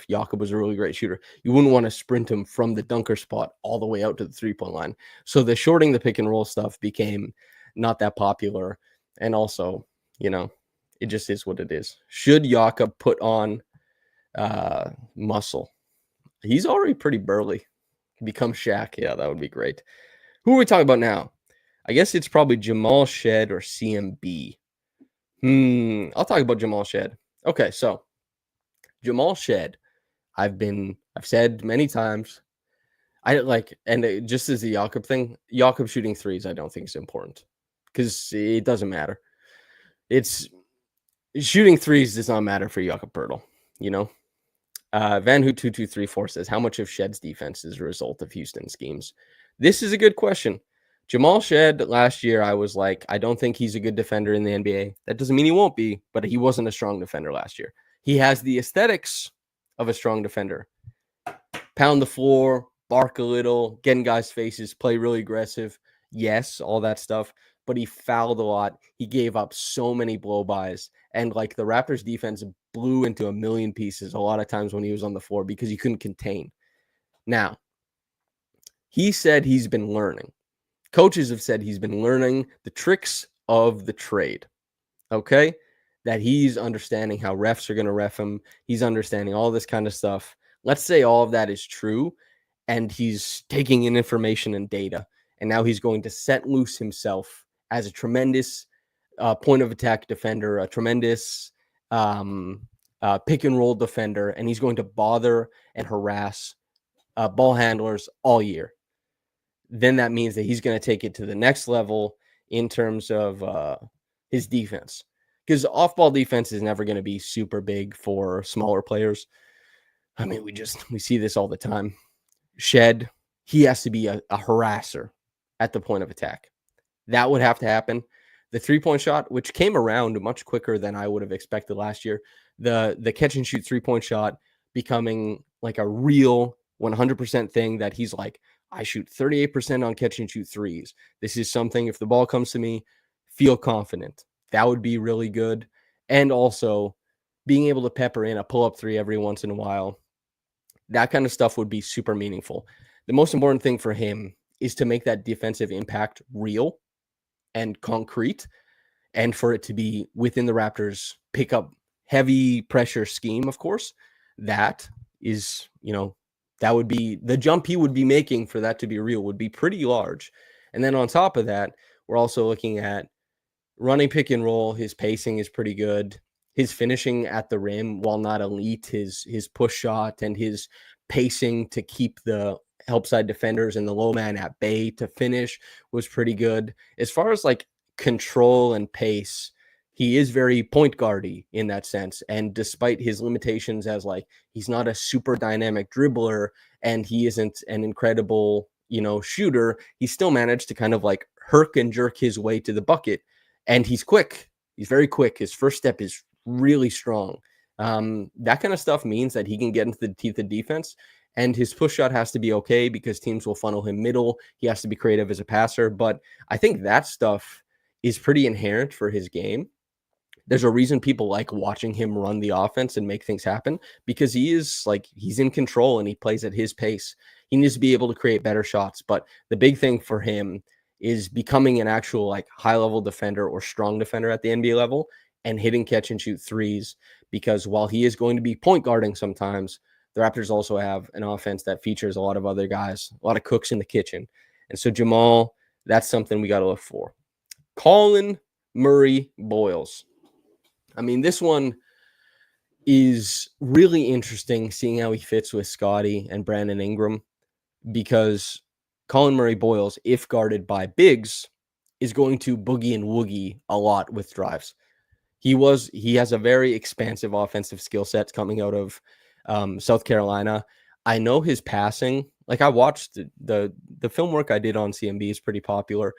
Jakob was a really great shooter, you wouldn't want to sprint him from the dunker spot all the way out to the 3-point line. So the shorting the pick and roll stuff became not that popular. And also, it just is what it is. Should Jakob put on muscle? He's already pretty burly. Become Shaq. Yeah, that would be great. Who are we talking about now? I guess it's probably Jamal Shead or CMB. I'll talk about Jamal Shead. Okay, so Jamal Shead, I've said many times, just as the Jakob thing, Jakob shooting threes, I don't think is important because it doesn't matter. It's shooting threes does not matter for Jakob Poeltl, Van Hoot 2234 says, how much of Shead's defense is a result of Houston schemes? This is a good question. Jamal Shead last year, I was like, I don't think he's a good defender in the NBA. That doesn't mean he won't be, but he wasn't a strong defender last year. He has the aesthetics of a strong defender. Pound the floor, bark a little, get in guys' faces, play really aggressive. Yes, all that stuff. But he fouled a lot. He gave up so many blow-bys. And like the Raptors defense blew into a million pieces a lot of times when he was on the floor because he couldn't contain. Now, he said he's been learning. Coaches have said he's been learning the tricks of the trade. Okay? That he's understanding how refs are going to ref him. He's understanding all this kind of stuff. Let's say all of that is true and he's taking in information and data. And now he's going to set loose himself as a tremendous point of attack defender, a tremendous pick and roll defender, and he's going to bother and harass ball handlers all year. Then that means that he's going to take it to the next level in terms of his defense. Because off-ball defense is never going to be super big for smaller players. I mean, we see this all the time. Shead, he has to be a harasser at the point of attack. That would have to happen. The three-point shot, which came around much quicker than I would have expected last year, the catch-and-shoot three-point shot becoming like a real 100% thing that he's like, I shoot 38% on catch-and-shoot threes. This is something, if the ball comes to me, feel confident. That would be really good. And also being able to pepper in a pull-up three every once in a while, that kind of stuff would be super meaningful. The most important thing for him is to make that defensive impact real and concrete, and for it to be within the Raptors' pick up heavy pressure scheme, of course. That is, that would be the jump he would be making for that to be real would be pretty large. And then on top of that, we're also looking at running pick and roll. His pacing is pretty good. His finishing at the rim, while not elite, his push shot and his pacing to keep the help side defenders and the low man at bay to finish was pretty good. As far as like control and pace, he is very point guardy in that sense. And despite his limitations as like, he's not a super dynamic dribbler and he isn't an incredible shooter, he still managed to kind of like herk and jerk his way to the bucket. And he's quick. He's very quick. His first step is really strong. That kind of stuff means that he can get into the teeth of defense, and his push shot has to be okay because teams will funnel him middle. He has to be creative as a passer, but I think that stuff is pretty inherent for his game. There's a reason people like watching him run the offense and make things happen, because he's in control and he plays at his pace. He needs to be able to create better shots, but the big thing for him is becoming an actual like high level defender or strong defender at the NBA level and hitting catch and shoot threes, because while he is going to be point guarding sometimes, the Raptors also have an offense that features a lot of other guys, a lot of cooks in the kitchen. And so Jamal, that's something we got to look for. Collin Murray-Boyles. I mean, this one is really interesting, seeing how he fits with Scottie and Brandon Ingram, because Collin Murray-Boyles, if guarded by bigs, is going to boogie and woogie a lot with drives. He has a very expansive offensive skill set coming out of South Carolina. I know his passing. Like, I watched the film work I did on CMB is pretty popular.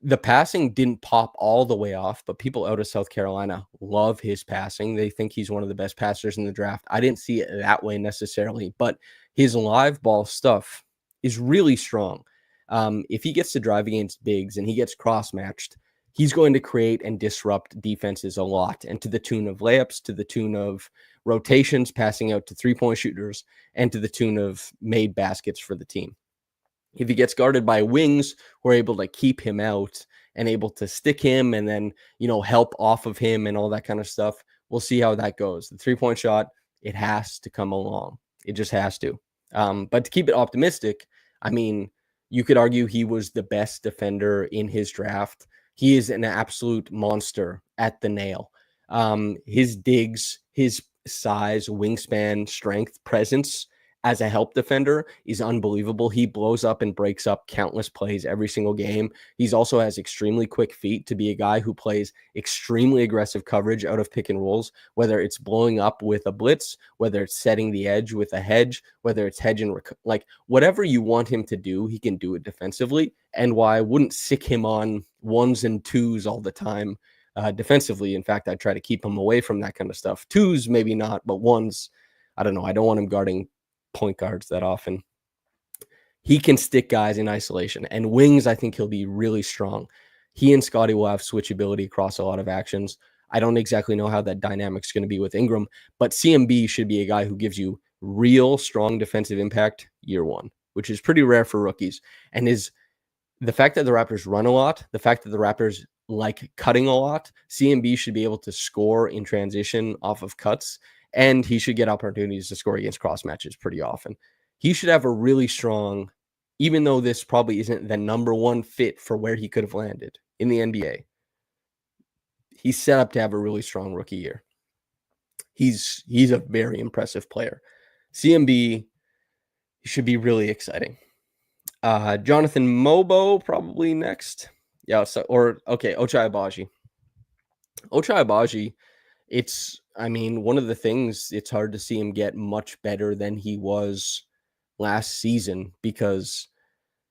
The passing didn't pop all the way off, but people out of South Carolina love his passing. They think he's one of the best passers in the draft. I didn't see it that way necessarily, but his live ball stuff is really strong. If he gets to drive against bigs and he gets cross-matched, he's going to create and disrupt defenses a lot, and to the tune of layups, to the tune of rotations, passing out to three-point shooters, and to the tune of made baskets for the team. If he gets guarded by wings who are able to keep him out and able to stick him and then, help off of him and all that kind of stuff, we'll see how that goes. The three-point shot, it has to come along. It just has to. But to keep it optimistic, I mean, you could argue he was the best defender in his draft. He is an absolute monster at the nail. His digs, his size, wingspan, strength, presence as a help defender is unbelievable. He blows up and breaks up countless plays every single game. He's also has extremely quick feet to be a guy who plays extremely aggressive coverage out of pick and rolls, whether it's blowing up with a blitz, whether it's setting the edge with a hedge, whether it's hedge and like whatever you want him to do, he can do it defensively. And why I wouldn't sick him on ones and twos all the time defensively. In fact, I try to keep him away from that kind of stuff. Twos, maybe not, but ones, I don't know. I don't want him guarding point guards that often. He can stick guys in isolation, and wings, I think he'll be really strong. He and Scottie will have switchability across a lot of actions. I don't exactly know how that dynamic's going to be with Ingram, but CMB should be a guy who gives you real strong defensive impact year one, which is pretty rare for rookies. And the fact that the Raptors run a lot, the fact that the Raptors like cutting a lot, CMB should be able to score in transition off of cuts, and he should get opportunities to score against cross matches pretty often. He should have a really strong, even though this probably isn't the number one fit for where he could have landed in the NBA, he's set up to have a really strong rookie year. He's a very impressive player. CMB should be really exciting. Jonathan Mogbo probably next. Yeah, Ochai Agbaji. Ochai Agbaji, one of the things, it's hard to see him get much better than he was last season, because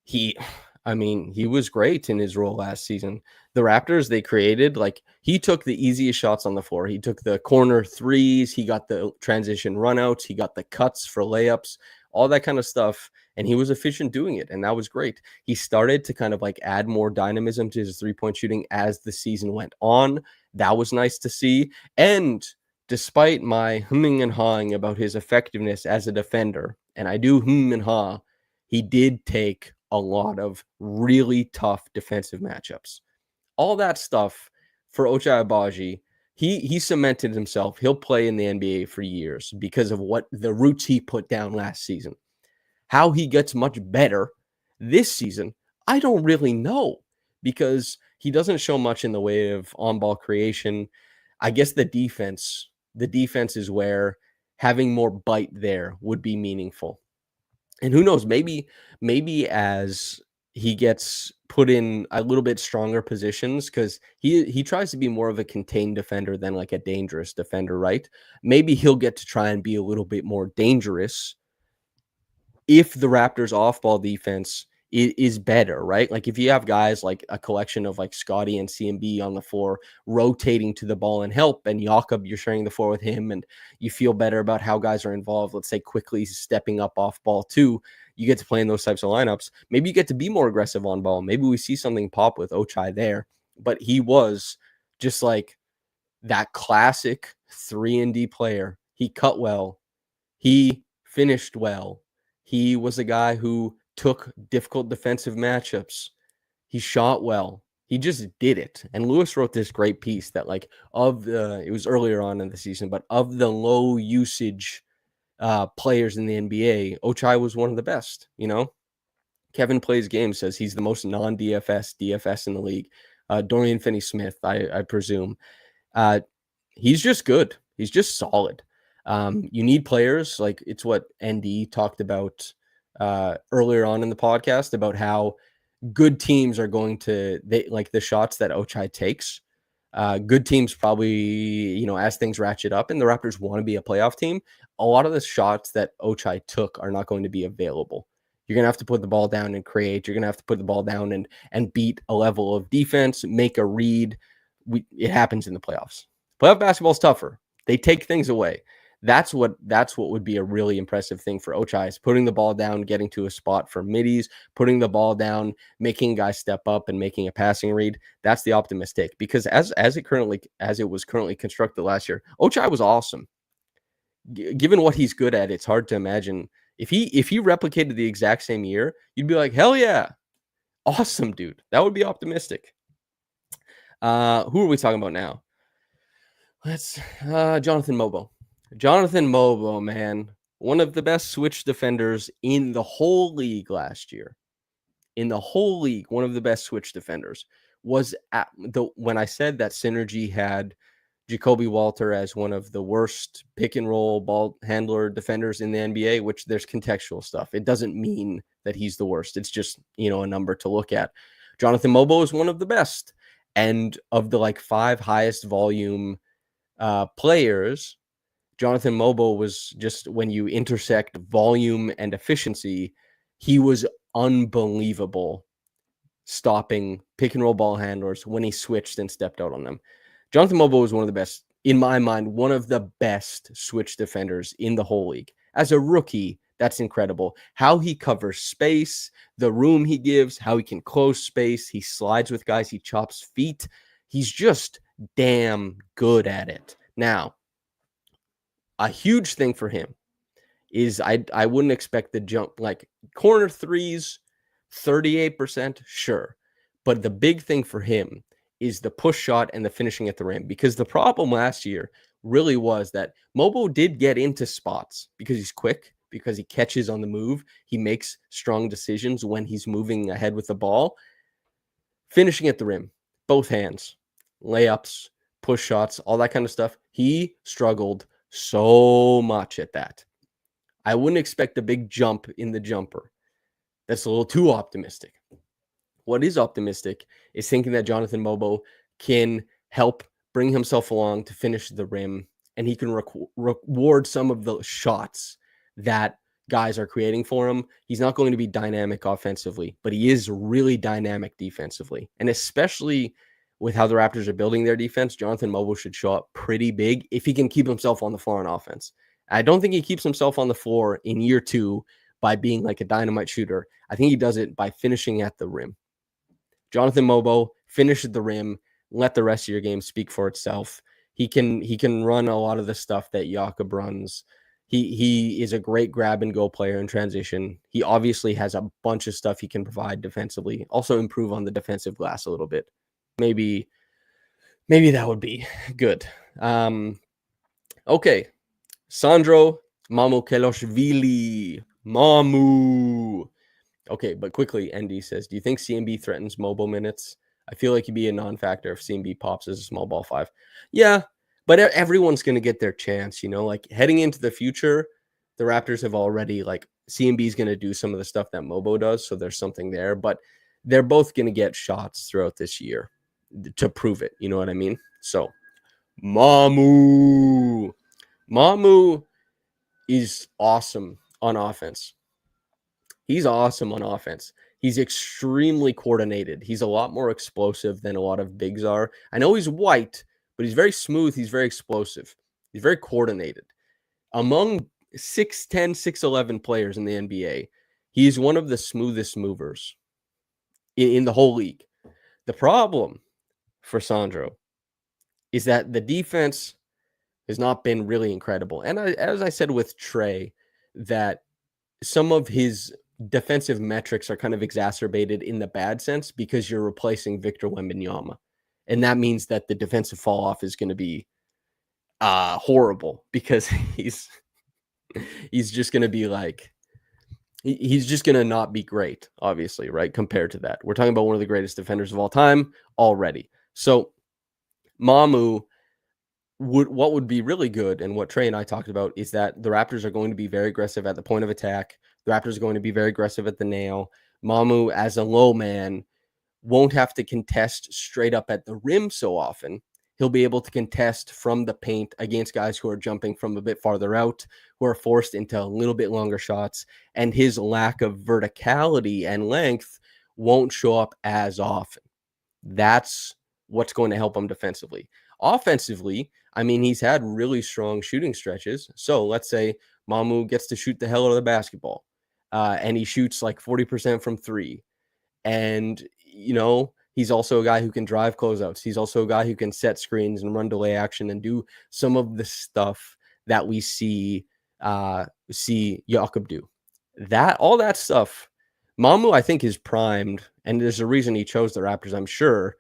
he was great in his role last season. The Raptors, they created, he took the easiest shots on the floor. He took the corner threes. He got the transition runouts. He got the cuts for layups, all that kind of stuff. And he was efficient doing it. And that was great. He started to kind of add more dynamism to his three-point shooting as the season went on. That was nice to see. And despite my humming and hawing about his effectiveness as a defender, and I do hum and haw, he did take a lot of really tough defensive matchups. All that stuff for Ochai Agbaji, he cemented himself. He'll play in the NBA for years because of what the roots he put down last season. How he gets much better this season, I don't really know, because he doesn't show much in the way of on-ball creation. I guess the defense is where having more bite there would be meaningful. And who knows, maybe as he gets put in a little bit stronger positions, because he tries to be more of a contained defender than a dangerous defender, right? Maybe he'll get to try and be a little bit more dangerous if the Raptors' off-ball defense is better, right? Like if you have guys like a collection of like Scottie and CMB on the floor rotating to the ball and help, and Jakob, you're sharing the floor with him, and you feel better about how guys are involved. Let's say Quickley stepping up off ball too. You get to play in those types of lineups. Maybe you get to be more aggressive on ball. Maybe we see something pop with Ochai there, but he was just like that classic 3-and-D player. He cut well. He finished well. He was a guy who took difficult defensive matchups. He shot well. He just did it. And Lewis wrote this great piece that like it was earlier on in the season, but of the low usage players in the NBA, Ochai was one of the best, you know? Kevin Plays Game says he's the most DFS in the league. Dorian Finney-Smith, I presume. He's just good. He's just solid. You need players like it's what ND talked about earlier on in the podcast about how good teams are going to like the shots that Ochai takes. Good teams probably, as things ratchet up and the Raptors want to be a playoff team, a lot of the shots that Ochai took are not going to be available. You're going to have to put the ball down and create. You're going to have to put the ball down and beat a level of defense, make a read. It happens in the playoffs. Playoff basketball is tougher. They take things away. That's what would be a really impressive thing for Ochai is putting the ball down, getting to a spot for middies, putting the ball down, making guys step up and making a passing read. That's the Optimist take because as it was currently constructed last year, Ochai was awesome. Given what he's good at, it's hard to imagine if he replicated the exact same year, you'd be like, hell yeah, awesome, dude. That would be optimistic. Who are we talking about now? Let's Jonathan Mogbo. Jonathan Mogbo, man, one of the best switch defenders in the whole league last year. In the whole league, one of the best switch defenders was when I said that Synergy had Jakob Poeltl as one of the worst pick and roll ball handler defenders in the NBA, which there's contextual stuff. It doesn't mean that he's the worst. It's just, a number to look at. Jonathan Mogbo is one of the best. And of the 5 highest volume players, Jonathan Mogbo was just, when you intersect volume and efficiency, he was unbelievable stopping pick and roll ball handlers when he switched and stepped out on them. Jonathan Mogbo was one of the best, in my mind, one of the best switch defenders in the whole league. As a rookie, that's incredible. How he covers space, the room he gives, how he can close space. He slides with guys. He chops feet. He's just damn good at it. Now, a huge thing for him is I wouldn't expect the jump, like corner threes, 38%, sure. But the big thing for him is the push shot and the finishing at the rim. Because the problem last year really was that Mogbo did get into spots because he's quick, because he catches on the move. He makes strong decisions when he's moving ahead with the ball. Finishing at the rim, both hands, layups, push shots, all that kind of stuff. He struggled so much at that. I wouldn't expect a big jump in the jumper. That's a little too optimistic. What is optimistic is thinking that Jonathan Mogbo can help bring himself along to finish the rim, and he can reward some of the shots that guys are creating for him. He's not going to be dynamic offensively, but he is really dynamic defensively. And especially with how the Raptors are building their defense, Jonathan Mogbo should show up pretty big if he can keep himself on the floor on offense. I don't think he keeps himself on the floor in year 2 by being like a dynamite shooter. I think he does it by finishing at the rim. Jonathan Mogbo, finish at the rim, let the rest of your game speak for itself. He can run a lot of the stuff that Jakob runs. He is a great grab and go player in transition. He obviously has a bunch of stuff he can provide defensively. Also improve on the defensive glass a little bit. Maybe that would be good. Okay. Sandro Mamu Keloshvili. Mamu. Okay, but quickly, ND says, do you think CMB threatens Mogbo minutes? I feel like he'd be a non-factor if CMB pops as a small ball 5. Yeah, but everyone's going to get their chance, like heading into the future, the Raptors have already, CMB is going to do some of the stuff that Mogbo does, so there's something there, but they're both going to get shots throughout this year to prove it, you know what I mean? So, Mamu is awesome on offense. He's awesome on offense. He's extremely coordinated. He's a lot more explosive than a lot of bigs are. I know he's white, but he's very smooth. He's very explosive. He's very coordinated. Among 6'10", 6'11 players in the NBA, he's one of the smoothest movers in the whole league. The problem for Sandro is that the defense has not been really incredible. And as I said with Trey, that some of his defensive metrics are kind of exacerbated in the bad sense because you're replacing Victor Wembanyama. And that means that the defensive fall off is going to be horrible because he's just going to be like, he's just going to not be great, obviously, right? Compared to that. We're talking about one of the greatest defenders of all time already. So Mamu, what would be really good, and what Trey and I talked about, is that the Raptors are going to be very aggressive at the point of attack. The Raptors are going to be very aggressive at the nail. Mamu, as a low man, won't have to contest straight up at the rim so often. He'll be able to contest from the paint against guys who are jumping from a bit farther out, who are forced into a little bit longer shots, and his lack of verticality and length won't show up as often. That's what's going to help him defensively. Offensively, I mean, he's had really strong shooting stretches. So let's say Mamu gets to shoot the hell out of the basketball, and he shoots like 40% from three. And, you know, he's also a guy who can drive closeouts. He's also a guy who can set screens and run delay action and do some of the stuff that we see Jakob do. All that stuff, Mamu, I think, is primed, and there's a reason he chose the Raptors, I'm sure.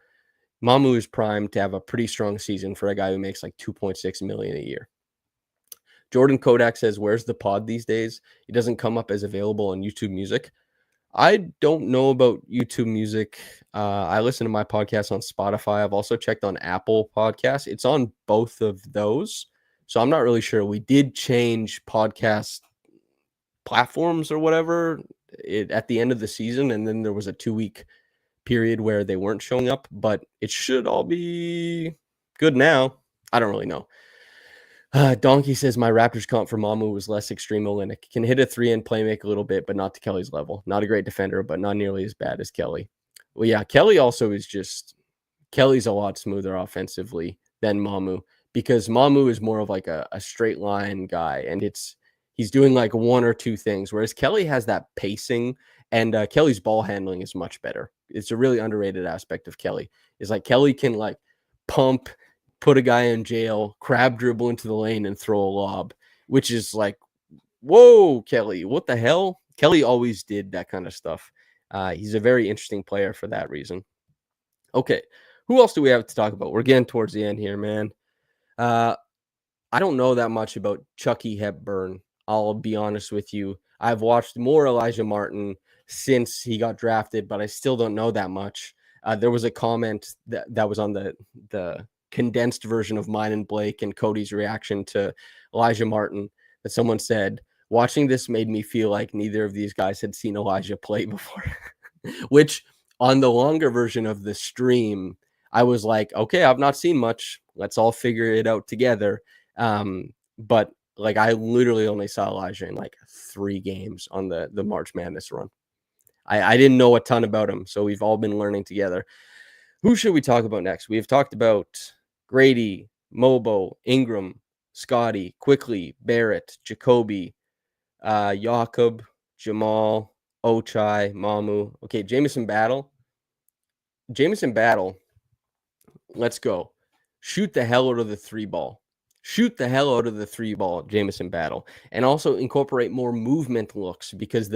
Mamu is primed to have a pretty strong season for a guy who makes like $2.6 million a year. Jordan Kodak says, "Where's the pod these days? It doesn't come up as available on YouTube Music." I don't know about YouTube Music. I listen to my podcast on Spotify. I've also checked on Apple Podcasts. It's on both of those, so I'm not really sure. We did change podcast platforms or whatever at the end of the season, and then there was a 2-week period where they weren't showing up, but it should all be good now. I don't really know. Donkey says, my Raptors comp for Mamu was less extreme Olynyk. Can hit a three and play make a little bit, but not to Kelly's level. Not a great defender, but not nearly as bad as Kelly. Well, yeah, Kelly also is just, Kelly's a lot smoother offensively than Mamu, because Mamu is more of like a straight line guy, and he's doing like one or two things, whereas Kelly has that pacing, and Kelly's ball handling is much better. It's a really underrated aspect of Kelly. Is like Kelly can like pump, put a guy in jail, crab dribble into the lane, and throw a lob, which is like, whoa, Kelly, what the hell? Kelly always did that kind of stuff. He's a very interesting player for that reason. Okay, who else do we have to talk about? We're getting towards the end here, man. I don't know that much about Chucky Hepburn. I'll be honest with you. I've watched more Alijah Martin since he got drafted, but I still don't know that much. There was a comment that was on the condensed version of mine and Blake and Cody's reaction to Alijah Martin that someone said, watching this made me feel like neither of these guys had seen Elijah play before, which on the longer version of the stream, I was like, okay, I've not seen much. Let's all figure it out together. But like, I literally only saw Elijah in like 3 games on the March Madness run. I didn't know a ton about him, so we've all been learning together. Who should we talk about next? We've talked about Gradey, Mogbo, Ingram, Scottie, Quickley, Barrett, Jacoby, Jakob, Jamal, Ochai, Mamu. Okay, Jamison Battle. Let's go. Shoot the hell out of the 3 ball. Shoot the hell out of the 3 ball, Jamison Battle. And also incorporate more movement looks, because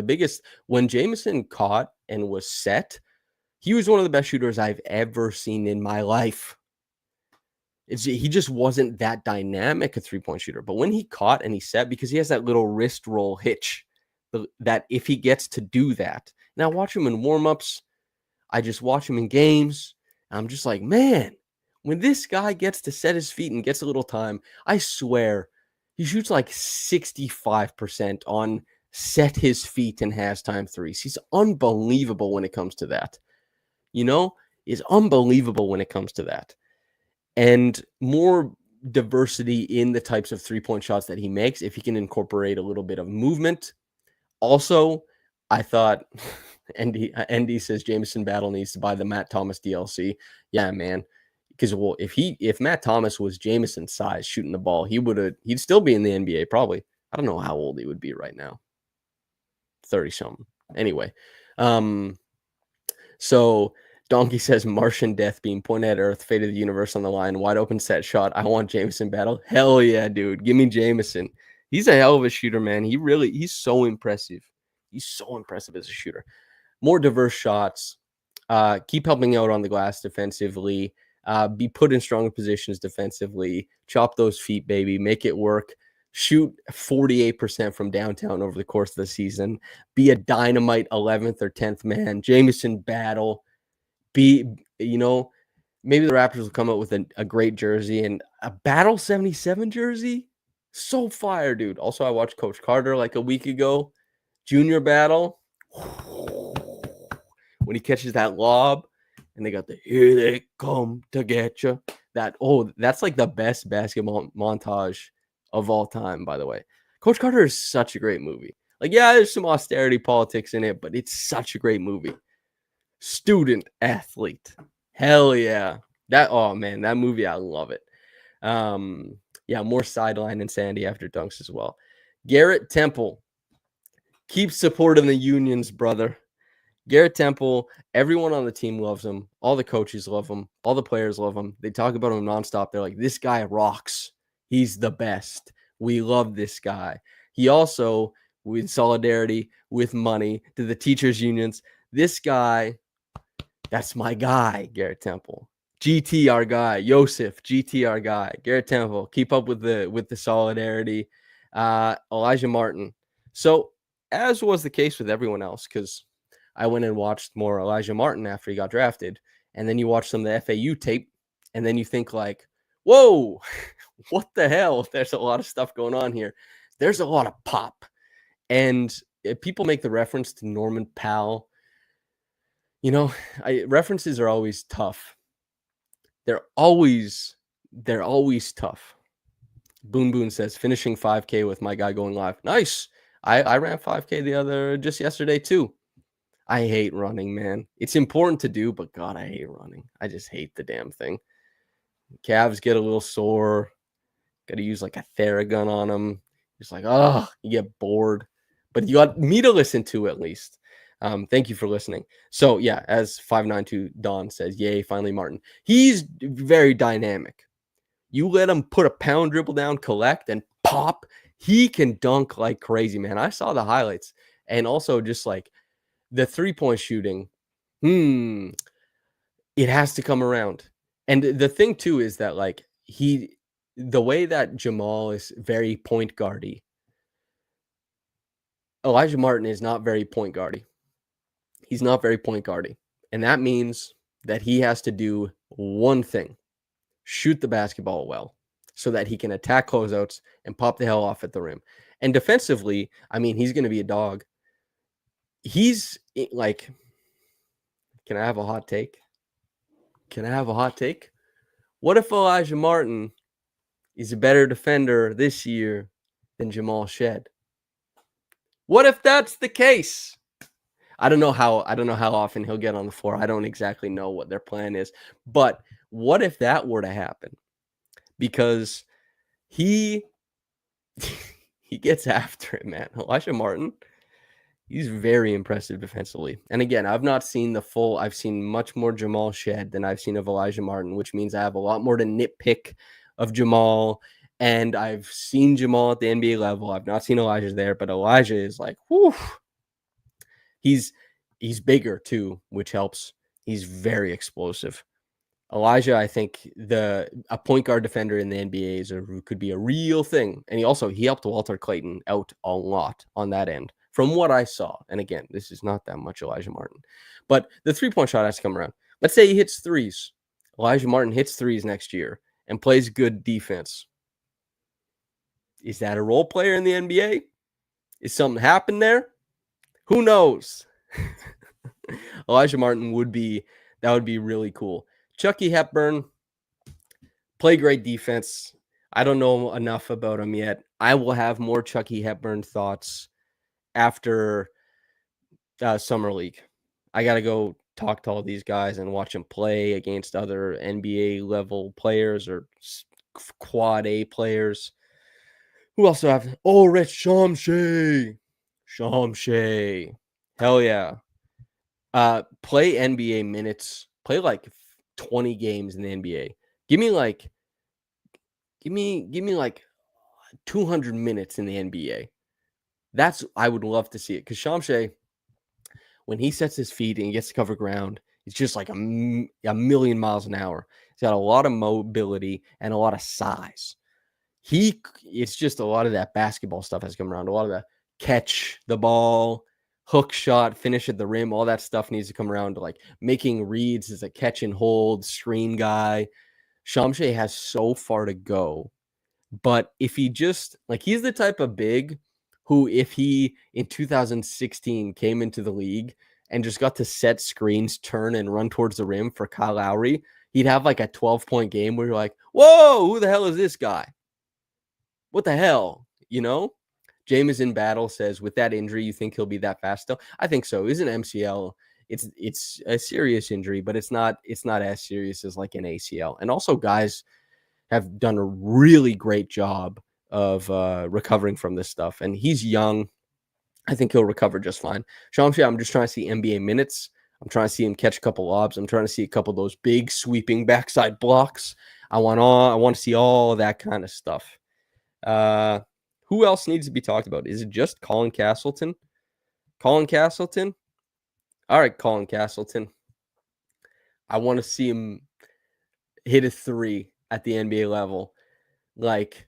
when Jamison caught and was set, he was one of the best shooters I've ever seen in my life. He just wasn't that dynamic a 3-point shooter. But when he caught and he set, because he has that little wrist roll hitch, that if he gets to do that, now watch him in warmups. I just watch him in games. I'm just like, man, when this guy gets to set his feet and gets a little time, I swear he shoots like 65% on set his feet and has time threes. He's unbelievable when it comes to that. Is unbelievable when it comes to that. And more diversity in the types of 3-point shots that he makes, if he can incorporate a little bit of movement. Also, I thought, ND says Jamison Battle needs to buy the Matt Thomas DLC. Yeah, man. Because if Matt Thomas was Jamison's size shooting the ball, he'd still be in the NBA probably. I don't know how old he would be right now. 30 something. Anyway, so Donkey says Martian death beam, point at Earth, fate of the universe on the line, wide open set shot. I want Jamison Battle. Hell yeah, dude. Give me Jamison. He's a hell of a shooter, man. He's so impressive. He's so impressive as a shooter. More diverse shots. Keep helping out on the glass defensively. Be put in stronger positions defensively. Chop those feet, baby. Make it work. Shoot 48% from downtown over the course of the season. Be a dynamite 11th or 10th man. Jamison Battle. Maybe the Raptors will come up with a great jersey and a Battle 77 jersey. So fire, dude. Also, I watched Coach Carter like a week ago. Junior Battle. When he catches that lob and they got the "here they come to get you." That's like the best basketball montage of all time, by the way. Coach Carter is such a great movie. Like, yeah, there's some austerity politics in it, but it's such a great movie. Student athlete. Hell yeah. That movie, I love it. More sideline insanity after dunks as well. Garrett Temple. Keep supporting the unions, brother. Garrett Temple, everyone on the team loves him. All the coaches love him. All the players love him. They talk about him nonstop. They're like, this guy rocks. He's the best. We love this guy. He also, with solidarity, with money, to the teachers' unions, this guy, that's my guy, Garrett Temple. GT, our guy. Yosef, GT, our guy. Garrett Temple, keep up with the solidarity. Alijah Martin. So, as was the case with everyone else, because I went and watched more Alijah Martin after he got drafted. And then you watch some of the FAU tape, and then you think like, whoa, what the hell? There's a lot of stuff going on here. There's a lot of pop. And people make the reference to Norman Powell. References are always tough. They're always tough. Boon Boon says, finishing 5K with my guy going live. Nice. I ran 5K just yesterday too. I hate running, man. It's important to do, but God, I hate running. I just hate the damn thing. Calves get a little sore. Got to use like a Theragun on them. It's like, you get bored. But you got me to listen to at least. Thank you for listening. So, yeah, as 592 Don says, yay, finally Martin. He's very dynamic. You let him put a pound dribble down, collect, and pop. He can dunk like crazy, man. I saw the highlights. And also just like, the three-point shooting, it has to come around. And the thing, too, is that, like, the way that Jamal is very point guardy, Alijah Martin is not very point guardy. He's not very point guardy. And that means that he has to do one thing, shoot the basketball well, so that he can attack closeouts and pop the hell off at the rim. And defensively, I mean, he's going to be a dog. He's like, can I have a hot take? What if Alijah Martin is a better defender this year than Jamal Shead? What if that's the case? I don't know how often he'll get on the floor. I don't exactly know what their plan is. But what if that were to happen? Because he gets after it, man. Alijah Martin, he's very impressive defensively. And again, I've not seen the full. I've seen much more Jamal Shead than I've seen of Alijah Martin, which means I have a lot more to nitpick of Jamal. And I've seen Jamal at the NBA level. I've not seen Elijah there, but Elijah is like, whew. He's bigger too, which helps. He's very explosive. Elijah, I think a point guard defender in the NBA could be a real thing. And he helped Walter Clayton out a lot on that end. From what I saw, and again, this is not that much Alijah Martin, but the three-point shot has to come around. Let's say he hits threes. Alijah Martin hits threes next year and plays good defense. Is that a role player in the NBA? Is something happened there? Who knows? Alijah Martin would be really cool. Chucky Hepburn, play great defense. I don't know enough about him yet. I will have more Chucky Hepburn thoughts after Summer League. I got to go talk to all these guys and watch them play against other NBA level players or quad A players. Who else do I have? Ulrich Chomche. Hell yeah. Play NBA minutes. Play like 20 games in the NBA. Give me like 200 minutes in the NBA. I would love to see it because Chomche, when he sets his feet and he gets to cover ground, it's just like a million miles an hour. He's got a lot of mobility and a lot of size. It's just a lot of that basketball stuff has come around. A lot of the catch the ball, hook shot, finish at the rim, all that stuff needs to come around to like making reads as a catch and hold, screen guy. Chomche has so far to go. But if he just like he's the type of big who, if he in 2016 came into the league and just got to set screens, turn and run towards the rim for Kyle Lowry, he'd have like a 12-point game where you're like, whoa, who the hell is this guy? What the hell? You know? Jamison Battle says, with that injury, you think he'll be that fast still? I think so. He's an MCL. It's a serious injury, but it's not as serious as like an ACL. And also guys have done a really great job of recovering from this stuff. And he's young. I think he'll recover just fine. Chomche, I'm just trying to see NBA minutes. I'm trying to see him catch a couple lobs. I'm trying to see a couple of those big sweeping backside blocks. I want to see all that kind of stuff. Who else needs to be talked about? Is it just Colin Castleton? Colin Castleton? All right, Colin Castleton. I want to see him hit a 3 at the NBA level. Like,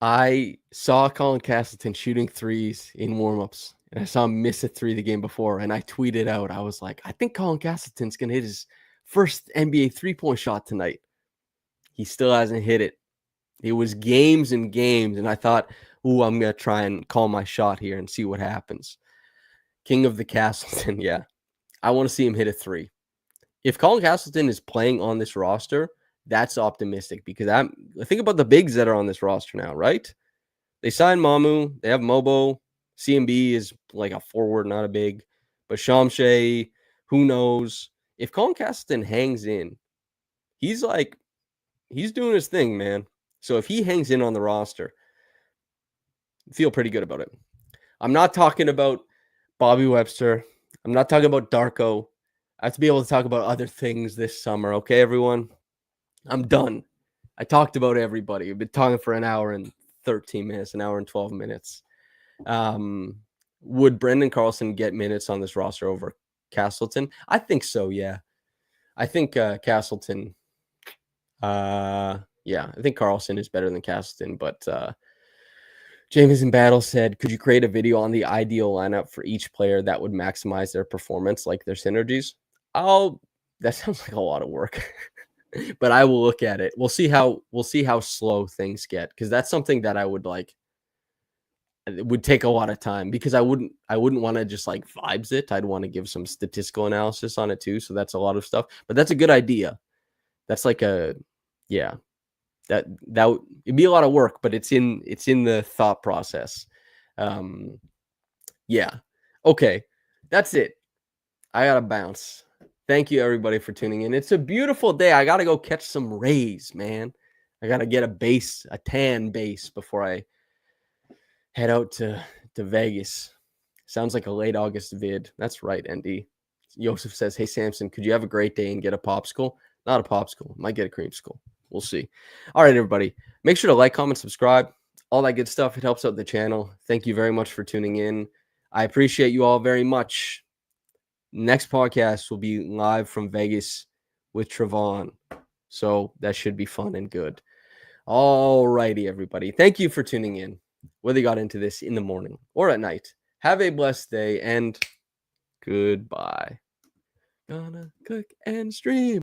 I saw Colin Castleton shooting threes in warmups, and I saw him miss a 3 the game before, and I tweeted out, I was like, I think Colin Castleton's going to hit his first NBA 3-point shot tonight. He still hasn't hit it. It was games and games, and I thought, ooh, I'm going to try and call my shot here and see what happens. King of the Castleton, yeah. I want to see him hit a 3. If Colin Castleton is playing on this roster, that's optimistic because I think about the bigs that are on this roster now, right? They signed Mamu. They have Mogbo. CMB is like a forward, not a big. But Chomche, who knows? If Colin Castleton hangs in, he's doing his thing, man. So if he hangs in on the roster, I feel pretty good about it. I'm not talking about Bobby Webster. I'm not talking about Darko. I have to be able to talk about other things this summer, okay, everyone? I'm done. I talked about everybody. I've been talking for an hour and 13 minutes, an hour and 12 minutes. Would Brendan Carlson get minutes on this roster over Castleton? I think so, yeah. I think Castleton, I think Carlson is better than Castleton, but Jamison Battle said, could you create a video on the ideal lineup for each player that would maximize their performance, like their synergies? That sounds like a lot of work. But I will look at it. We'll see how slow things get, because that's something that I would like. It would take a lot of time because I wouldn't want to just like vibes it. I'd want to give some statistical analysis on it too. So that's a lot of stuff. But that's a good idea. That's like that it'd be a lot of work, but it's in the thought process. Yeah. Okay. That's it. I gotta bounce. Thank you, everybody, for tuning in. It's a beautiful day. I got to go catch some rays, man. I got to get a tan base before I head out to Vegas. Sounds like a late August vid. That's right, ND. Joseph says, hey, Samson, could you have a great day and get a popsicle? Not a popsicle. Might get a creamsicle. We'll see. All right, everybody. Make sure to like, comment, subscribe. All that good stuff. It helps out the channel. Thank you very much for tuning in. I appreciate you all very much. Next podcast will be live from Vegas with Trevon. So that should be fun and good. All righty, everybody. Thank you for tuning in, whether you got into this in the morning or at night. Have a blessed day and goodbye. Gonna cook and stream.